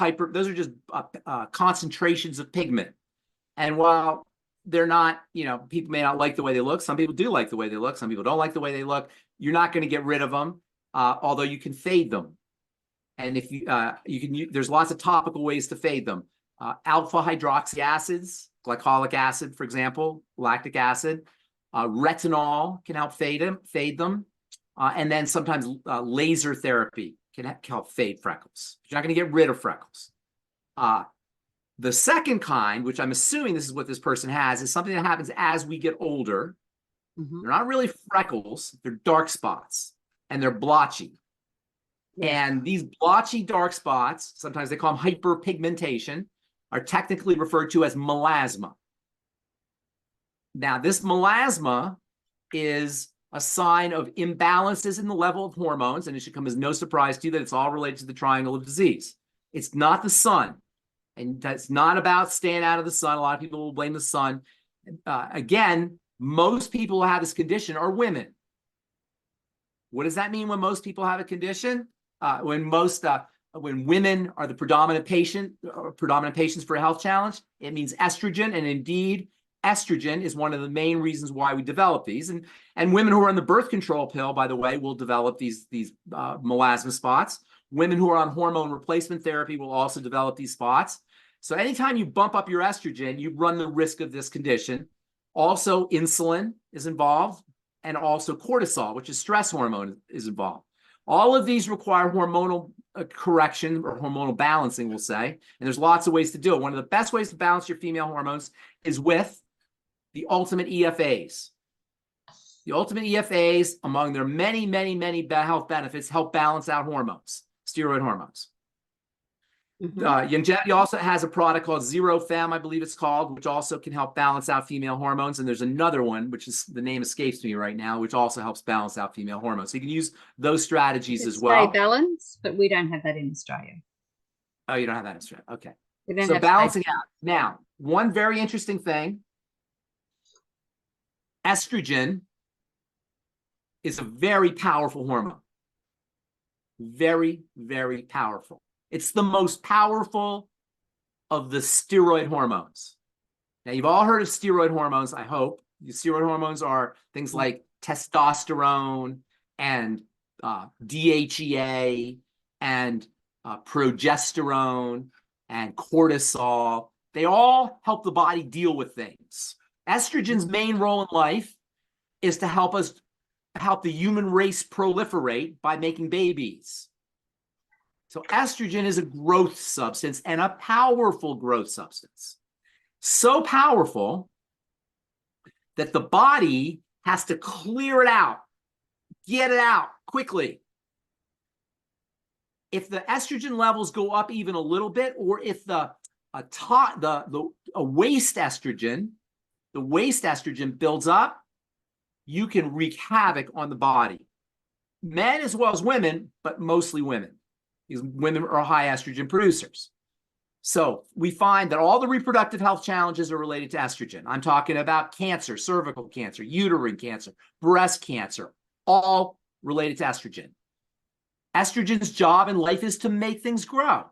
concentrations of pigment. And while they're not, people may not like the way they look. Some people do like the way they look. Some people don't like the way they look. You're not going to get rid of them, although you can fade them. And if there's lots of topical ways to fade them. Alpha hydroxy acids, glycolic acid, for example, lactic acid, retinol can help fade them. And then sometimes laser therapy can help fade freckles. You're not going to get rid of freckles. The second kind, which I'm assuming this is what this person has, is something that happens as we get older. They're not really freckles, they're dark spots, and they're blotchy. And these blotchy dark spots, sometimes they call them hyperpigmentation, are technically referred to as melasma. Now, this melasma is a sign of imbalances in the level of hormones, and it should come as no surprise to you that it's all related to the triangle of disease. It's not the sun, and that's not about staying out of the sun. A lot of people will blame the sun. Again, most people who have this condition are women. What does that mean when most people have a condition? When women are the predominant patients for a health challenge, it means estrogen, and indeed, estrogen is one of the main reasons why we develop these. And women who are on the birth control pill, by the way, will develop these melasma spots. Women who are on hormone replacement therapy will also develop these spots. So anytime you bump up your estrogen, you run the risk of this condition. Also, insulin is involved, and also cortisol, which is stress hormone, is involved. All of these require hormonal correction or hormonal balancing, we'll say. And there's lots of ways to do it. One of the best ways to balance your female hormones is with the ultimate EFAs. The ultimate EFAs, among their many, many, many health benefits, help balance out hormones, steroid hormones. Youngevity also has a product called Zero Fem, I believe it's called, which also can help balance out female hormones. And there's another one, which is, the name escapes me right now, which also helps balance out female hormones. So you can use those strategies as well. Stay balanced, but we don't have that in Australia. Oh, you don't have that in Australia. Okay. So balancing out. Now, one very interesting thing, estrogen is a very powerful hormone. Very, very powerful. It's the most powerful of the steroid hormones. Now, you've all heard of steroid hormones, I hope. The steroid hormones are things like testosterone and DHEA and progesterone and cortisol. They all help the body deal with things. Estrogen's main role in life is to help the human race proliferate by making babies. So estrogen is a growth substance, and a powerful growth substance. So powerful that the body has to clear it out, get it out quickly. If the estrogen levels go up even a little bit, or if the waste estrogen builds up, you can wreak havoc on the body. Men as well as women, but mostly women. Because women are high estrogen producers. So we find that all the reproductive health challenges are related to estrogen. I'm talking about cancer, cervical cancer, uterine cancer, breast cancer, all related to estrogen. Estrogen's job in life is to make things grow.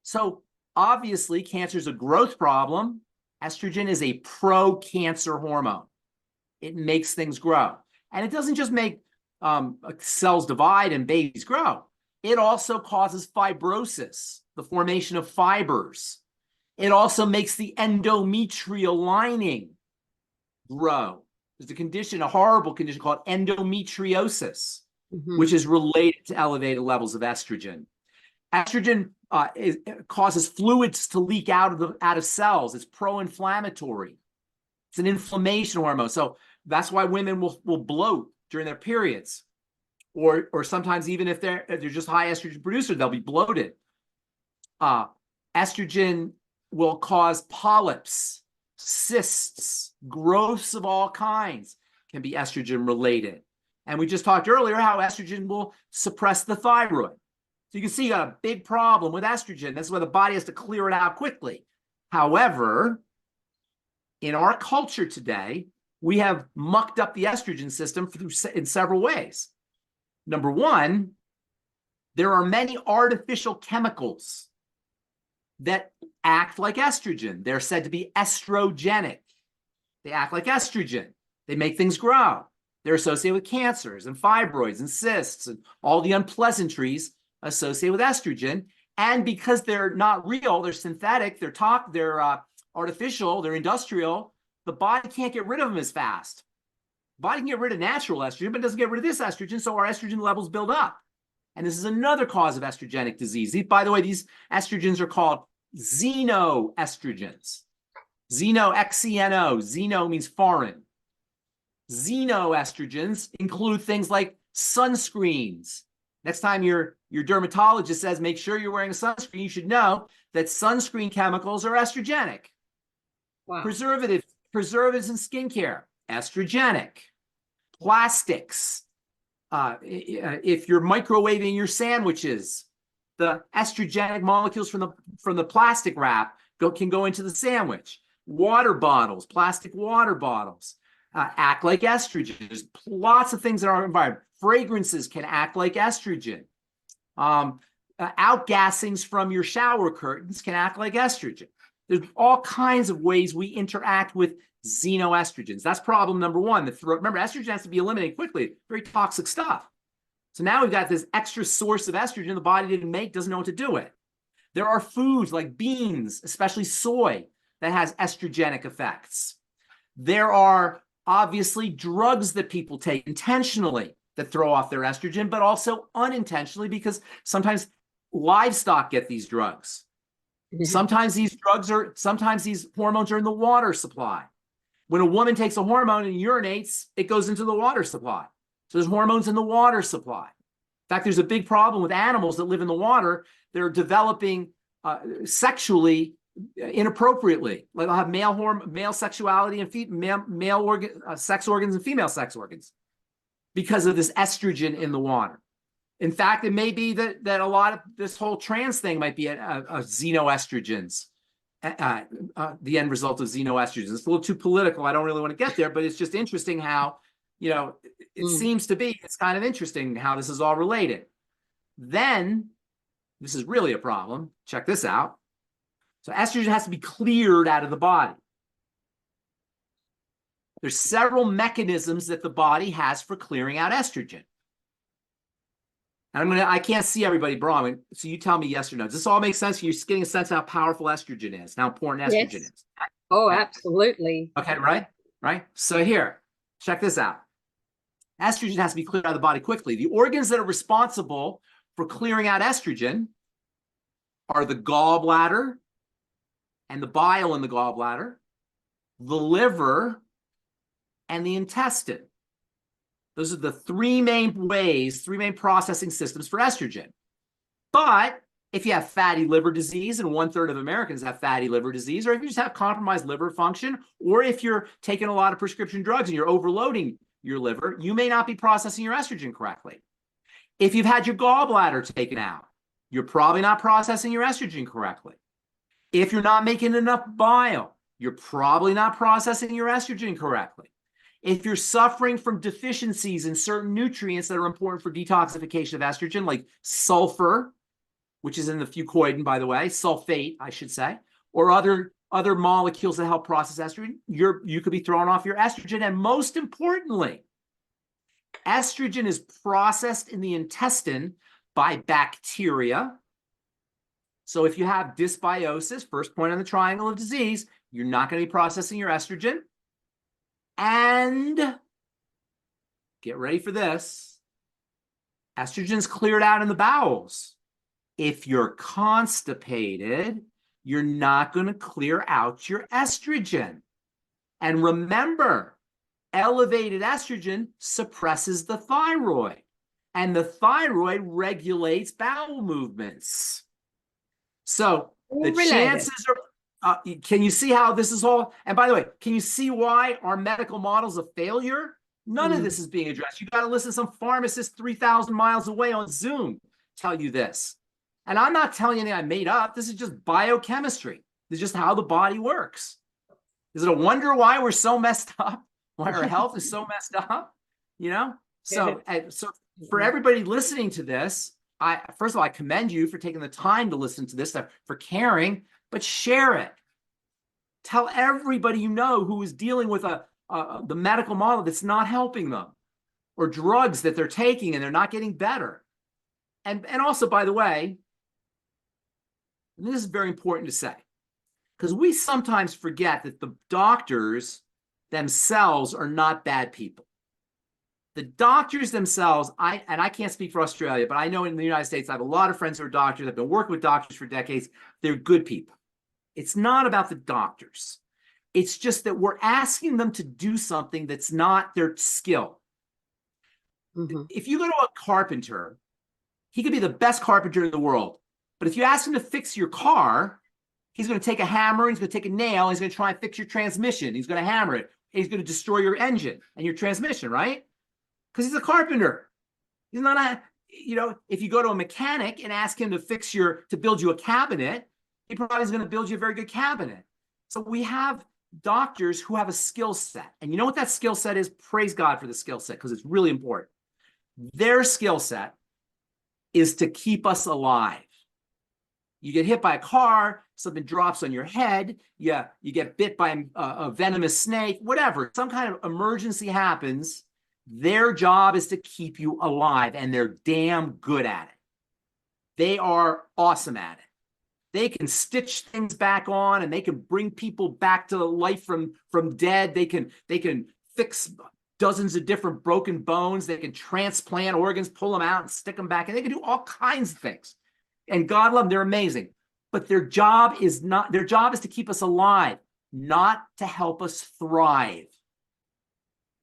So obviously, cancer is a growth problem. Estrogen is a pro-cancer hormone. It makes things grow. And it doesn't just make cells divide and babies grow. It also causes fibrosis, the formation of fibers. It also makes the endometrial lining grow. There's a condition, a horrible condition called endometriosis, which is related to elevated levels of estrogen. Estrogen causes fluids to leak out of cells. It's pro-inflammatory. It's an inflammation hormone. So that's why women will bloat during their periods. Or sometimes even if they're just high estrogen producer, they'll be bloated. Estrogen will cause polyps, cysts, growths of all kinds can be estrogen related. And we just talked earlier how estrogen will suppress the thyroid. So you can see you got a big problem with estrogen. That's why the body has to clear it out quickly. However, in our culture today, we have mucked up the estrogen system in several ways. Number one, there are many artificial chemicals that act like estrogen. They're said to be estrogenic. They act like estrogen. They make things grow. They're associated with cancers and fibroids and cysts and all the unpleasantries associated with estrogen. And because they're not real, they're synthetic, they're artificial, they're industrial, the body can't get rid of them as fast. The body can get rid of natural estrogen, but it doesn't get rid of this estrogen, so our estrogen levels build up. And this is another cause of estrogenic disease. By the way, these estrogens are called xenoestrogens. Xeno, X-E-N-O. Xeno means foreign. Xenoestrogens include things like sunscreens. Next time your dermatologist says, make sure you're wearing a sunscreen, you should know that sunscreen chemicals are estrogenic. Wow. Preservatives in skincare, estrogenic. Plastics. If you're microwaving your sandwiches, the estrogenic molecules from the plastic wrap can go into the sandwich. Water bottles, plastic water bottles, act like estrogen. There's lots of things in our environment. Fragrances can act like estrogen. Outgassings from your shower curtains can act like estrogen. There's all kinds of ways we interact with xenoestrogens. That's problem number one. Remember, estrogen has to be eliminated quickly. Very toxic stuff. So now we've got this extra source of estrogen the body didn't make, doesn't know what to do with. There are foods like beans, especially soy, that has estrogenic effects. There are obviously drugs that people take intentionally that throw off their estrogen, but also unintentionally, because sometimes livestock get these drugs. Sometimes these hormones are in the water supply. When a woman takes a hormone and urinates, it goes into the water supply. So there's hormones in the water supply. In fact, there's a big problem with animals that live in the water. They're developing sexually inappropriately. Like they'll have male sexuality and male sex organs and female sex organs because of this estrogen in the water. In fact, it may be that a lot of this whole trans thing might be a xenoestrogens. The end result of xenoestrogens. It's a little too political. I don't really want to get there, but it's just interesting how, it seems to be, it's kind of interesting how this is all related. Then, this is really a problem. Check this out. So estrogen has to be cleared out of the body. There's several mechanisms that the body has for clearing out estrogen. And I can't see everybody, Bronie, so you tell me yes or no. Does this all make sense? You're getting a sense of how powerful estrogen is, how important estrogen Yes. is. Oh, absolutely. Okay, right? So here, check this out. Estrogen has to be cleared out of the body quickly. The organs that are responsible for clearing out estrogen are the gallbladder and the bile in the gallbladder, the liver, and the intestine. Those are the three main processing systems for estrogen. But if you have fatty liver disease, and 1/3 of Americans have fatty liver disease, or if you just have compromised liver function, or if you're taking a lot of prescription drugs and you're overloading your liver, you may not be processing your estrogen correctly. If you've had your gallbladder taken out, you're probably not processing your estrogen correctly. If you're not making enough bile, you're probably not processing your estrogen correctly. If you're suffering from deficiencies in certain nutrients that are important for detoxification of estrogen, like sulfur, which is in the fucoidan, by the way, sulfate, I should say, or other molecules that help process estrogen, you could be throwing off your estrogen. And most importantly, estrogen is processed in the intestine by bacteria. So if you have dysbiosis, first point on the triangle of disease, you're not going to be processing your estrogen. And get ready for this. Estrogen's cleared out in the bowels. If you're constipated, you're not going to clear out your estrogen. And remember, elevated estrogen suppresses the thyroid, and the thyroid regulates bowel movements. So the chances are, can you see how this is all? And by the way, can you see why our medical model's a failure? None of this is being addressed. You got to listen to some pharmacist 3,000 miles away on Zoom tell you this. And I'm not telling you anything I made up. This is just biochemistry. This is just how the body works. Is it a wonder why we're so messed up? Why our health is so messed up? You know? So for everybody listening to this, first of all, I commend you for taking the time to listen to this, for caring, but share it. Tell everybody you know who is dealing with the medical model that's not helping them, or drugs that they're taking and they're not getting better. And also, by the way, and this is very important to say, because we sometimes forget that the doctors themselves are not bad people. The doctors themselves, I can't speak for Australia, but I know in the United States, I have a lot of friends who are doctors. I've been working with doctors for decades. They're good people. It's not about the doctors. It's just that we're asking them to do something that's not their skill. If you go to a carpenter, he could be the best carpenter in the world. But if you ask him to fix your car, he's going to take a hammer, he's going to take a nail, he's going to try and fix your transmission. He's going to hammer it. He's going to destroy your engine and your transmission, right? Because he's a carpenter. He's not if you go to a mechanic and ask him to build you a cabinet, he probably is going to build you a very good cabinet. So we have doctors who have a skill set. And you know what that skill set is? Praise God for the skill set, because it's really important. Their skill set is to keep us alive. You get hit by a car, something drops on your head, you get bit by a venomous snake, whatever, some kind of emergency happens. Their job is to keep you alive, and they're damn good at it. They are awesome at it. They can stitch things back on, and they can bring people back to life from dead. They can fix dozens of different broken bones. They can transplant organs, pull them out and stick them back, and they can do all kinds of things. And God love them, they're amazing. But their job is to keep us alive, not to help us thrive.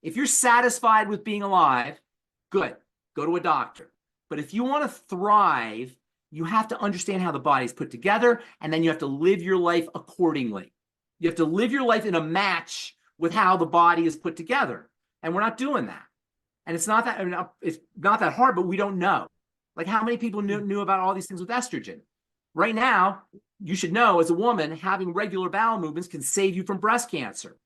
If you're satisfied with being alive, good, go to a doctor. But if you want to thrive, you have to understand how the body's put together, and then you have to live your life accordingly. You have to live your life in a match with how the body is put together. And we're not doing that. And it's not that hard, but we don't know. Like, how many people knew about all these things with estrogen? Right now, you should know, as a woman, having regular bowel movements can save you from breast cancer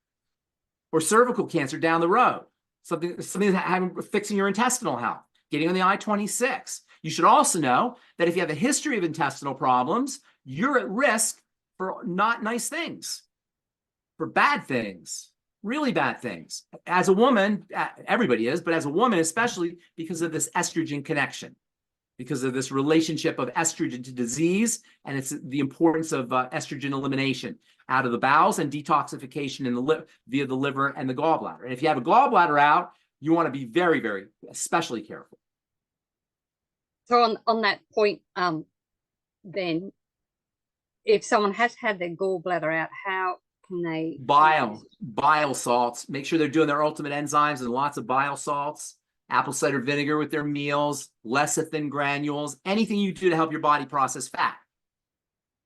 or cervical cancer down the road. Something fixing your intestinal health, getting on the I-26. You should also know that if you have a history of intestinal problems, you're at risk for not nice things, for bad things, really bad things. As a woman, everybody is, but as a woman, especially because of this estrogen connection, because of this relationship of estrogen to disease, and it's the importance of estrogen elimination out of the bowels and detoxification in the via the liver and the gallbladder. And if you have a gallbladder out, you want to be very, very especially careful. So on that point, then, if someone has had their gallbladder out, how can they? Bile salts. Make sure they're doing their ultimate enzymes and lots of bile salts. Apple cider vinegar with their meals, lecithin granules, anything you do to help your body process fat.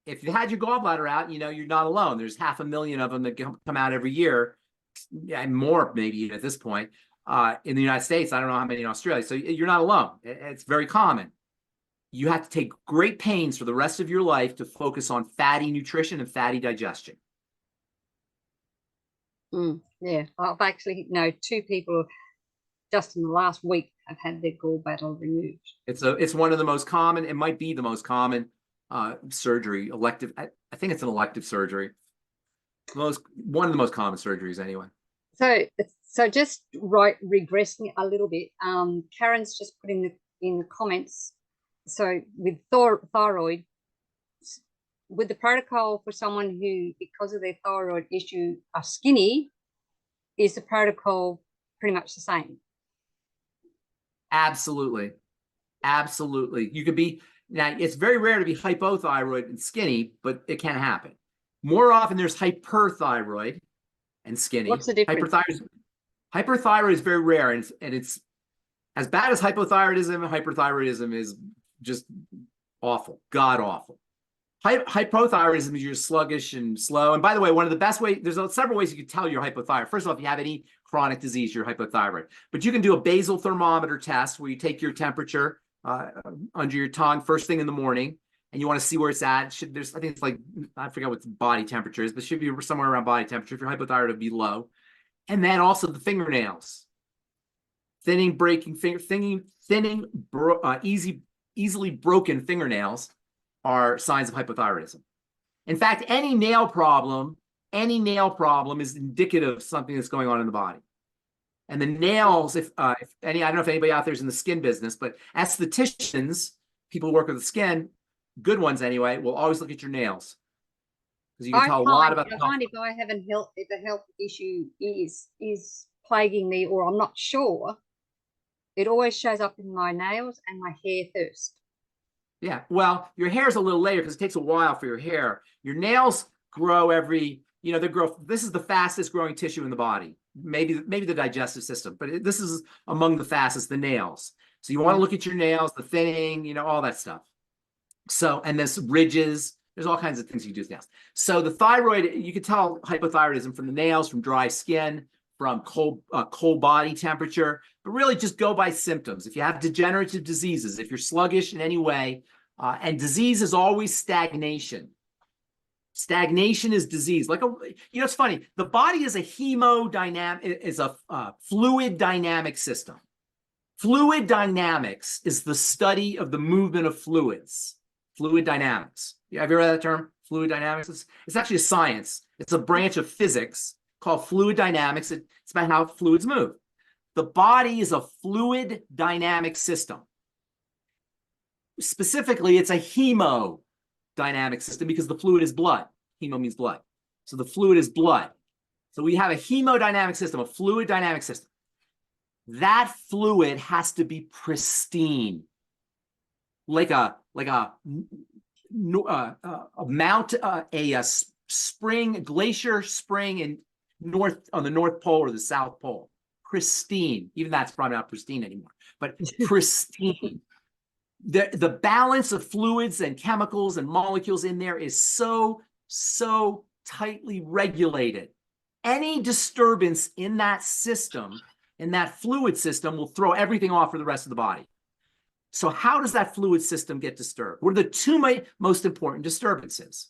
If you had your gallbladder out, you're not alone. There's 500,000 of them that come out every year, and more maybe at this point. In the United States, I don't know how many in Australia. So you're not alone. It's very common. You have to take great pains for the rest of your life to focus on fatty nutrition and fatty digestion. Yeah, I've actually know 2 people just in the last week have had their gallbladder removed. It's one of the most common. It might be the most common surgery, elective. I think it's an elective surgery. One of the most common surgeries, anyway. So just regressing a little bit. Karen's just put in the comments. So with thyroid, with the protocol for someone who, because of their thyroid issue, are skinny, is the protocol pretty much the same? Absolutely. You could be, now it's very rare to be hypothyroid and skinny, but it can happen. More often there's hyperthyroid and skinny. What's the difference? Hyperthyroid is very rare, and it's as bad as hypothyroidism. Hyperthyroidism is just awful, god awful. Hypothyroidism is you're sluggish and slow. And by the way, one of the best ways, there's several ways you can tell you're hypothyroid. First of all, if you have any chronic disease, you're hypothyroid. But you can do a basal thermometer test where you take your temperature under your tongue first thing in the morning, and you want to see where it's at. I think it's like, I forget what the body temperature is, but it should be somewhere around body temperature. If you're hypothyroid, it'll be low. And then also the fingernails. Easily broken fingernails are signs of hypothyroidism. In fact, any nail problem is indicative of something that's going on in the body. And the nails, if any, I don't know if anybody out there is in the skin business, but estheticians, people who work with the skin, good ones anyway, will always look at your nails. Because you can tell a lot about the health. If I have if a health issue is plaguing me, or I'm not sure, it always shows up in my nails and my hair first. Yeah, well, your hair is a little later because it takes a while for your hair. Your nails grow this is the fastest growing tissue in the body. Maybe the digestive system, but this is among the fastest, the nails. So you want to look at your nails, the thinning, all that stuff. So, and this ridges, there's all kinds of things you can do with nails. So the thyroid, you can tell hypothyroidism from the nails, from dry skin, from cold body temperature, but really just go by symptoms. If you have degenerative diseases, if you're sluggish in any way, and disease is always stagnation. Stagnation is disease. It's funny. The body is a fluid dynamic system. Fluid dynamics is the study of the movement of fluids. Fluid dynamics. Have you heard of that term? Fluid dynamics. It's actually a science. It's a branch of physics called fluid dynamics. It's about how fluids move. The body is a fluid dynamic system. Specifically, it's a hemodynamic system because the fluid is blood. Hemo means blood. So the fluid is blood. So we have a hemodynamic system, a fluid dynamic system. That fluid has to be pristine, like a glacier spring on the North Pole or the South Pole. Pristine. Even that's probably not pristine anymore, but pristine. The balance of fluids and chemicals and molecules in there is so tightly regulated. Any disturbance in that system, in that fluid system, will throw everything off for the rest of the body. So how does that fluid system get disturbed? What are the two most important disturbances?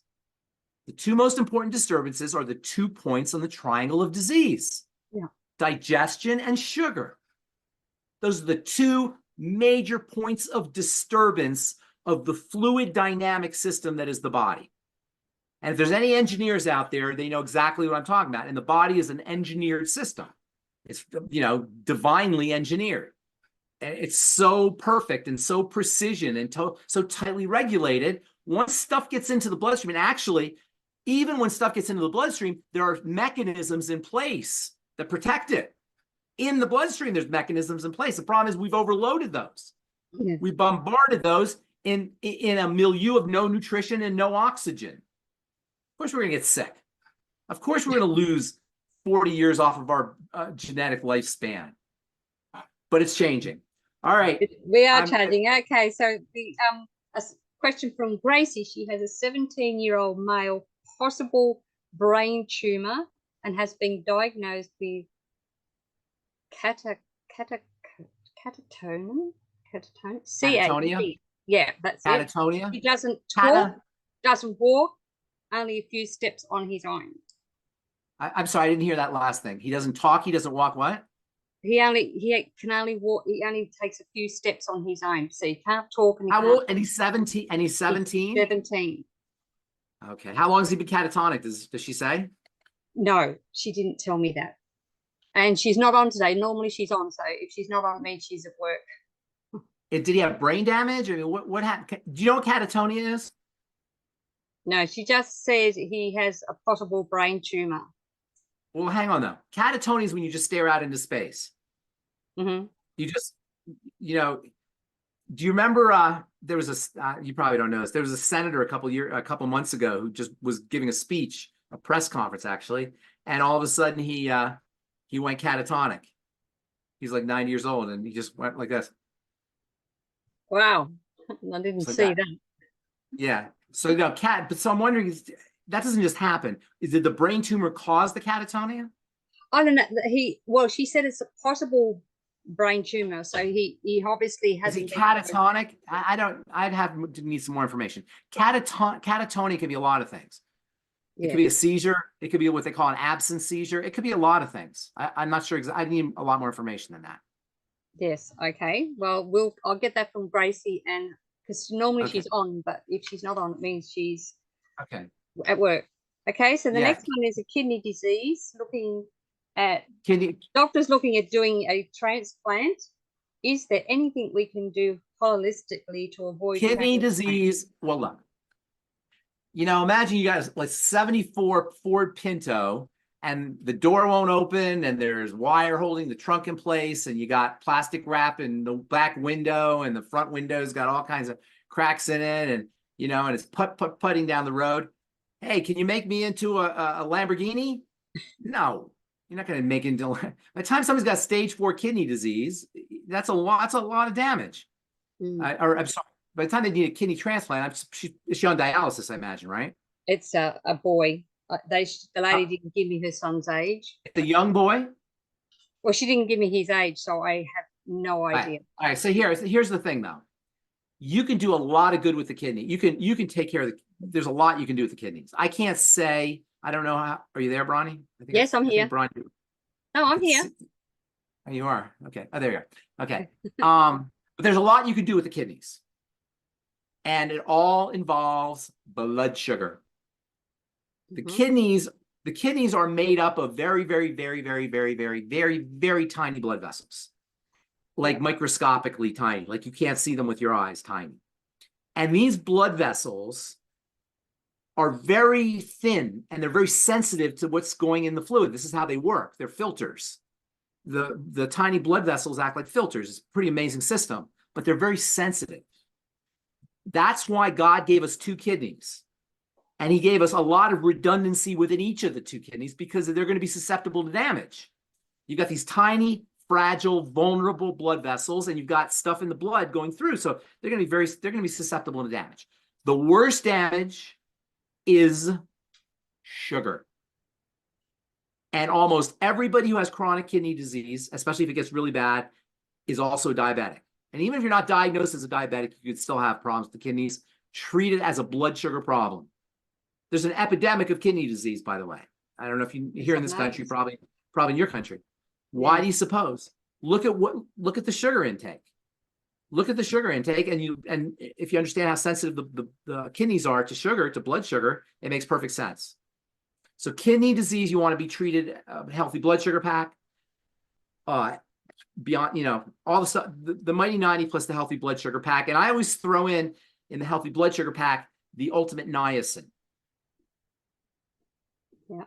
The two most important disturbances are the 2 points on the triangle of disease. Yeah. Digestion and sugar. Those are the two major points of disturbance of the fluid dynamic system that is the body. And if there's any engineers out there, they know exactly what I'm talking about. And the body is an engineered system. It's, you know, divinely engineered. And it's so perfect and so precision and so tightly regulated. Once stuff gets into the bloodstream, and actually, even when stuff gets into the bloodstream, there are mechanisms in place that protect it. In the bloodstream, there's mechanisms in place. The problem is we've overloaded those. Yeah. We bombarded those in a milieu of no nutrition and no oxygen. Of course, we're going to get sick. Of course, we're going to lose 40 years off of our genetic lifespan. But it's changing. All right. We are changing. Okay, so the a question from Gracie. She has a 17-year-old male possible brain tumor and has been diagnosed with catatonia. Catatonia? Yeah, that's Catatonia? it. He doesn't talk, doesn't walk, only a few steps on his own. I'm sorry, I didn't hear that last thing. He doesn't talk, he doesn't walk what? He can only walk, he only takes a few steps on his own. So he can't talk. And How old? And he's 17? And he's 17? 17. Okay. How long has he been catatonic? Does she say? No, she didn't tell me that. And she's not on today. Normally she's on. So if she's not on, means she's at work. Did he have brain damage? I mean, what happened? Do you know what catatonia is? No, she just says he has a possible brain tumor. Well, hang on though. Catatonia is when you just stare out into space. Mm-hmm. You just, you know, do you remember there was you probably don't know this. There was a senator a couple months ago who just was giving a speech, a press conference actually, and all of a sudden he went catatonic. He's like 90 years old and he just went like this. Wow. I didn't see that. Yeah. So so I'm wondering, that doesn't just happen. Did the brain tumor cause the catatonia? I don't know. She said it's a possible brain tumor. So he obviously hasn't. Is he catatonic? I'd need some more information. Catatonia can be a lot of things. Yeah. It could be a seizure. It could be what they call an absence seizure. It could be a lot of things. I'm not sure. I need a lot more information than that. Yes. Okay. Well, I'll get that from Gracie, and because normally she's on, but if she's not on, it means she's at work. Okay. So the next one is a kidney disease. Doctors looking at doing a transplant. Is there anything we can do holistically to avoid kidney disease? Well, look. You know, imagine you got like 74 Ford Pinto and the door won't open and there's wire holding the trunk in place and you got plastic wrap in the back window and the front window's got all kinds of cracks in it and, you know, and it's putting down the road. Hey, can you make me into a Lamborghini? No, you're not going to make it into. By the time somebody's got stage 4 kidney disease, that's a lot of damage. I'm sorry. By the time they need a kidney transplant, is she on dialysis, I imagine, right? It's a boy. The lady didn't give me her son's age. The young boy? Well, she didn't give me his age, so I have no idea. All right. So here's the thing, though. You can do a lot of good with the kidney. You can take care of there's a lot you can do with the kidneys. I can't say, I don't know how. Are you there, Bronie? Yes, I'm here. Bronie, no, I'm here. Oh, you are? Okay. Oh, there you are. Okay. But there's a lot you can do with the kidneys. And it all involves blood sugar. The kidneys are made up of very, very, very, very, very, very, very, very tiny blood vessels, like microscopically tiny, like you can't see them with your eyes, tiny. And these blood vessels are very thin and they're very sensitive to what's going in the fluid. This is how they work. They're filters. The tiny blood vessels act like filters. It's a pretty amazing system, but they're very sensitive. That's why God gave us 2 kidneys. And he gave us a lot of redundancy within each of the 2 kidneys because they're going to be susceptible to damage. You've got these tiny, fragile, vulnerable blood vessels, and you've got stuff in the blood going through. So they're going to be susceptible to damage. The worst damage is sugar. And almost everybody who has chronic kidney disease, especially if it gets really bad, is also diabetic. And even if you're not diagnosed as a diabetic, you could still have problems with the kidneys. Treat it as a blood sugar problem. There's an epidemic of kidney disease, by the way. I don't know if you here in this country, probably in your country. Why do you suppose? Look at the sugar intake. look at the sugar intake, and if you understand how sensitive the kidneys are to sugar, to blood sugar, it makes perfect sense. So kidney disease, you want to be treated healthy blood sugar pack. Beyond, all the stuff, the Mighty 90 plus the healthy blood sugar pack. And I always throw in the healthy blood sugar pack, the ultimate niacin. Yeah.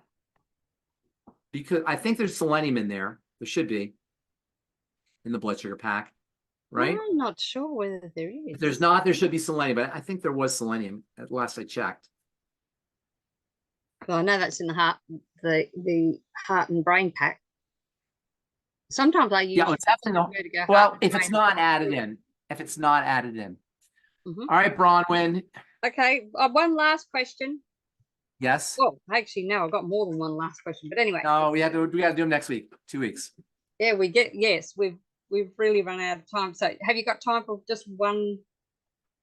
Because I think there's selenium in there. There should be in the blood sugar pack, right? I'm not sure whether there is. If there's not, there should be selenium, but I think there was selenium at last I checked. Well, I know that's in the heart, the heart and brain pack. Sometimes I use. Yeah, it's definitely to go well, heart and if it's brain. not added in. If it's not added in. Mhm. All right, Bronwyn. Okay, one last question. Yes. Well, actually, no, I've got more than one last question. But anyway. No, we got to do them next week. 2 weeks. Yeah, yes, we've really run out of time. So have you got time for just one?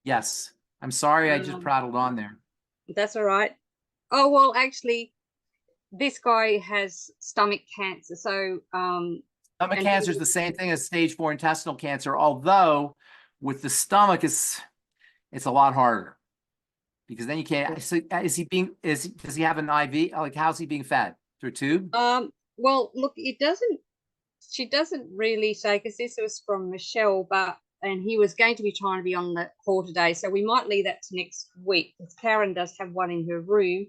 Yes. I'm sorry I just prattled on there. That's all right. Oh, well, actually, this guy has stomach cancer. So Stomach cancer is the same thing as stage 4 intestinal cancer, although with the stomach it's a lot harder because then you can't. Does he have an IV? Like, how's he being fed? Through a tube? Well, look, she doesn't really say, because this was from Michelle, and he was going to be trying to be on the call today, so we might leave that to next week, because Karen does have one in her room,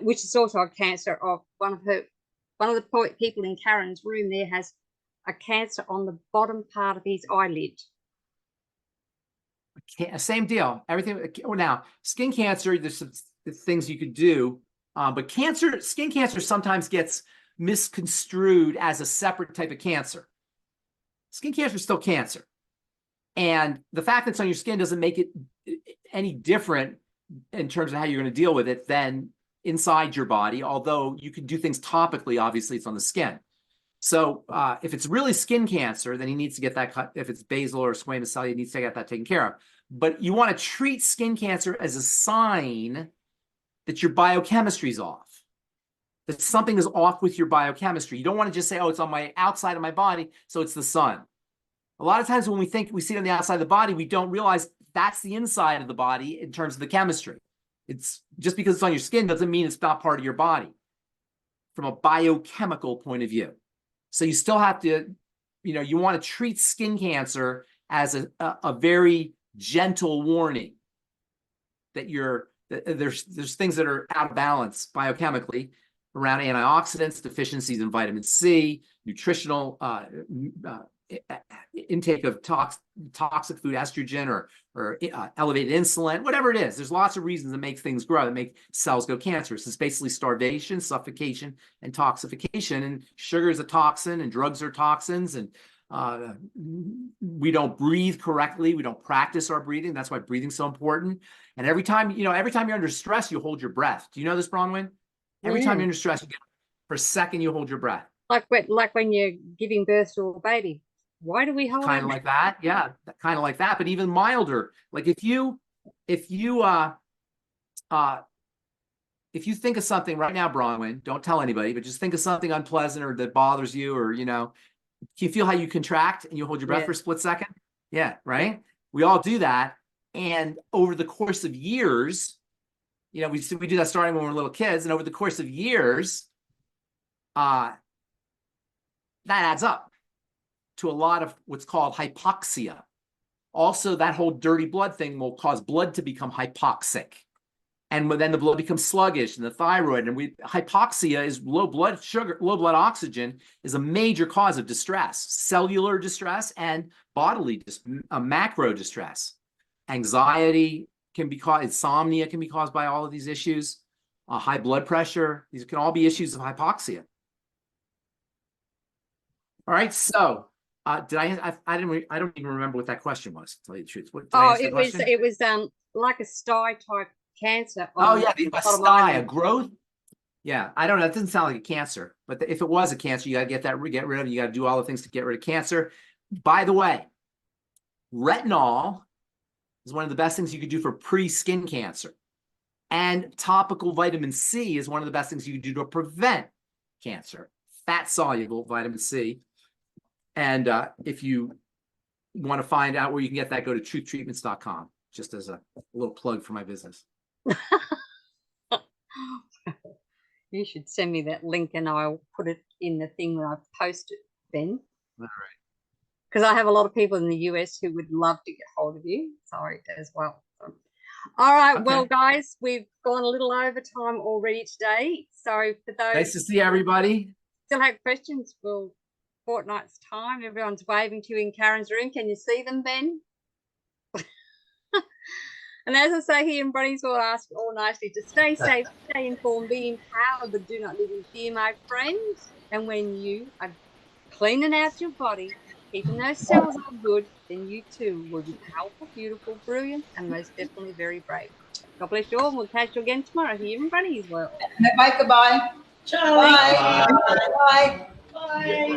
which is also a cancer of one of the people in Karen's room there has a cancer on the bottom part of his eyelid. Same deal. Everything. Now, skin cancer, there's some things you could do, but skin cancer sometimes gets misconstrued as a separate type of cancer. Skin cancer is still cancer. And the fact that it's on your skin doesn't make it any different in terms of how you're going to deal with it than inside your body, although you can do things topically. Obviously, it's on the skin. So if it's really skin cancer, then he needs to get that cut. If it's basal or squamous cell, he needs to get that taken care of. But you want to treat skin cancer as a sign that your biochemistry is off, that something is off with your biochemistry. You don't want to just say, oh, it's on my outside of my body, so it's the sun. A lot of times when we think we see it on the outside of the body, we don't realize that's the inside of the body in terms of the chemistry. It's just because it's on your skin doesn't mean it's not part of your body from a biochemical point of view. So you still have to, you want to treat skin cancer as a very gentle warning that there's things that are out of balance biochemically around antioxidants, deficiencies in vitamin C, nutritional intake of toxic food, estrogen, or elevated insulin, whatever it is. There's lots of reasons that make things grow, that make cells go cancerous. It's basically starvation, suffocation, and toxification. And sugar is a toxin, and drugs are toxins, and we don't breathe correctly. We don't practice our breathing. That's why breathing's so important. And every time you're under stress, you hold your breath. Do you know this, Bronwyn? Every time you're under stress, for a second, you hold your breath. Like when you're giving birth to a baby. Why do we hold kind of like that? Yeah, kind of like that, but even milder. Like if you think of something right now, Bronwyn, don't tell anybody, but just think of something unpleasant or that bothers you, or can you feel how you contract and you hold your breath for a split second? Yeah, right. Yeah. We all do that, and over the course of years, we do that starting when we're little kids, and over the course of years, that adds up to a lot of what's called hypoxia. Also, that whole dirty blood thing will cause blood to become hypoxic. And then the blood becomes sluggish, and the thyroid, and hypoxia is low blood sugar, low blood oxygen is a major cause of distress, cellular distress and bodily macro distress. Anxiety can be caused, insomnia can be caused by all of these issues, high blood pressure. These can all be issues of hypoxia. All right, so I don't even remember what that question was, to tell you the truth. It was like a sty type cancer. A sty, a growth. Yeah, I don't know. It doesn't sound like a cancer, but if it was a cancer, you got to get rid of it. You got to do all the things to get rid of cancer. By the way, retinol is one of the best things you could do for pre-skin cancer, and topical vitamin C is one of the best things you could do to prevent cancer. Fat soluble vitamin C. And if you want to find out where you can get that, go to truthtreatments.com, just as a little plug for my business. You should send me that link and I'll put it in the thing that I've posted, Ben. All right. Because I have a lot of people in the US who would love to get hold of you. Sorry, as well. All right. Okay. Well, guys, we've gone a little over time already today. So for those Nice to see everybody. still have questions, we'll fortnight's time. Everyone's waving to you in Karen's room. Can you see them, Ben? And as I say here in Bronie's, will ask all nicely to stay safe, stay informed, be empowered, but do not live in fear, my friends. And when you are cleaning out your body, keeping those cells all good, then you too will be powerful, beautiful, brilliant, and most definitely very brave. God bless you all, and we'll catch you again tomorrow here in Bronie's world. Bye, goodbye. Charlie. Bye. Bye. Bye.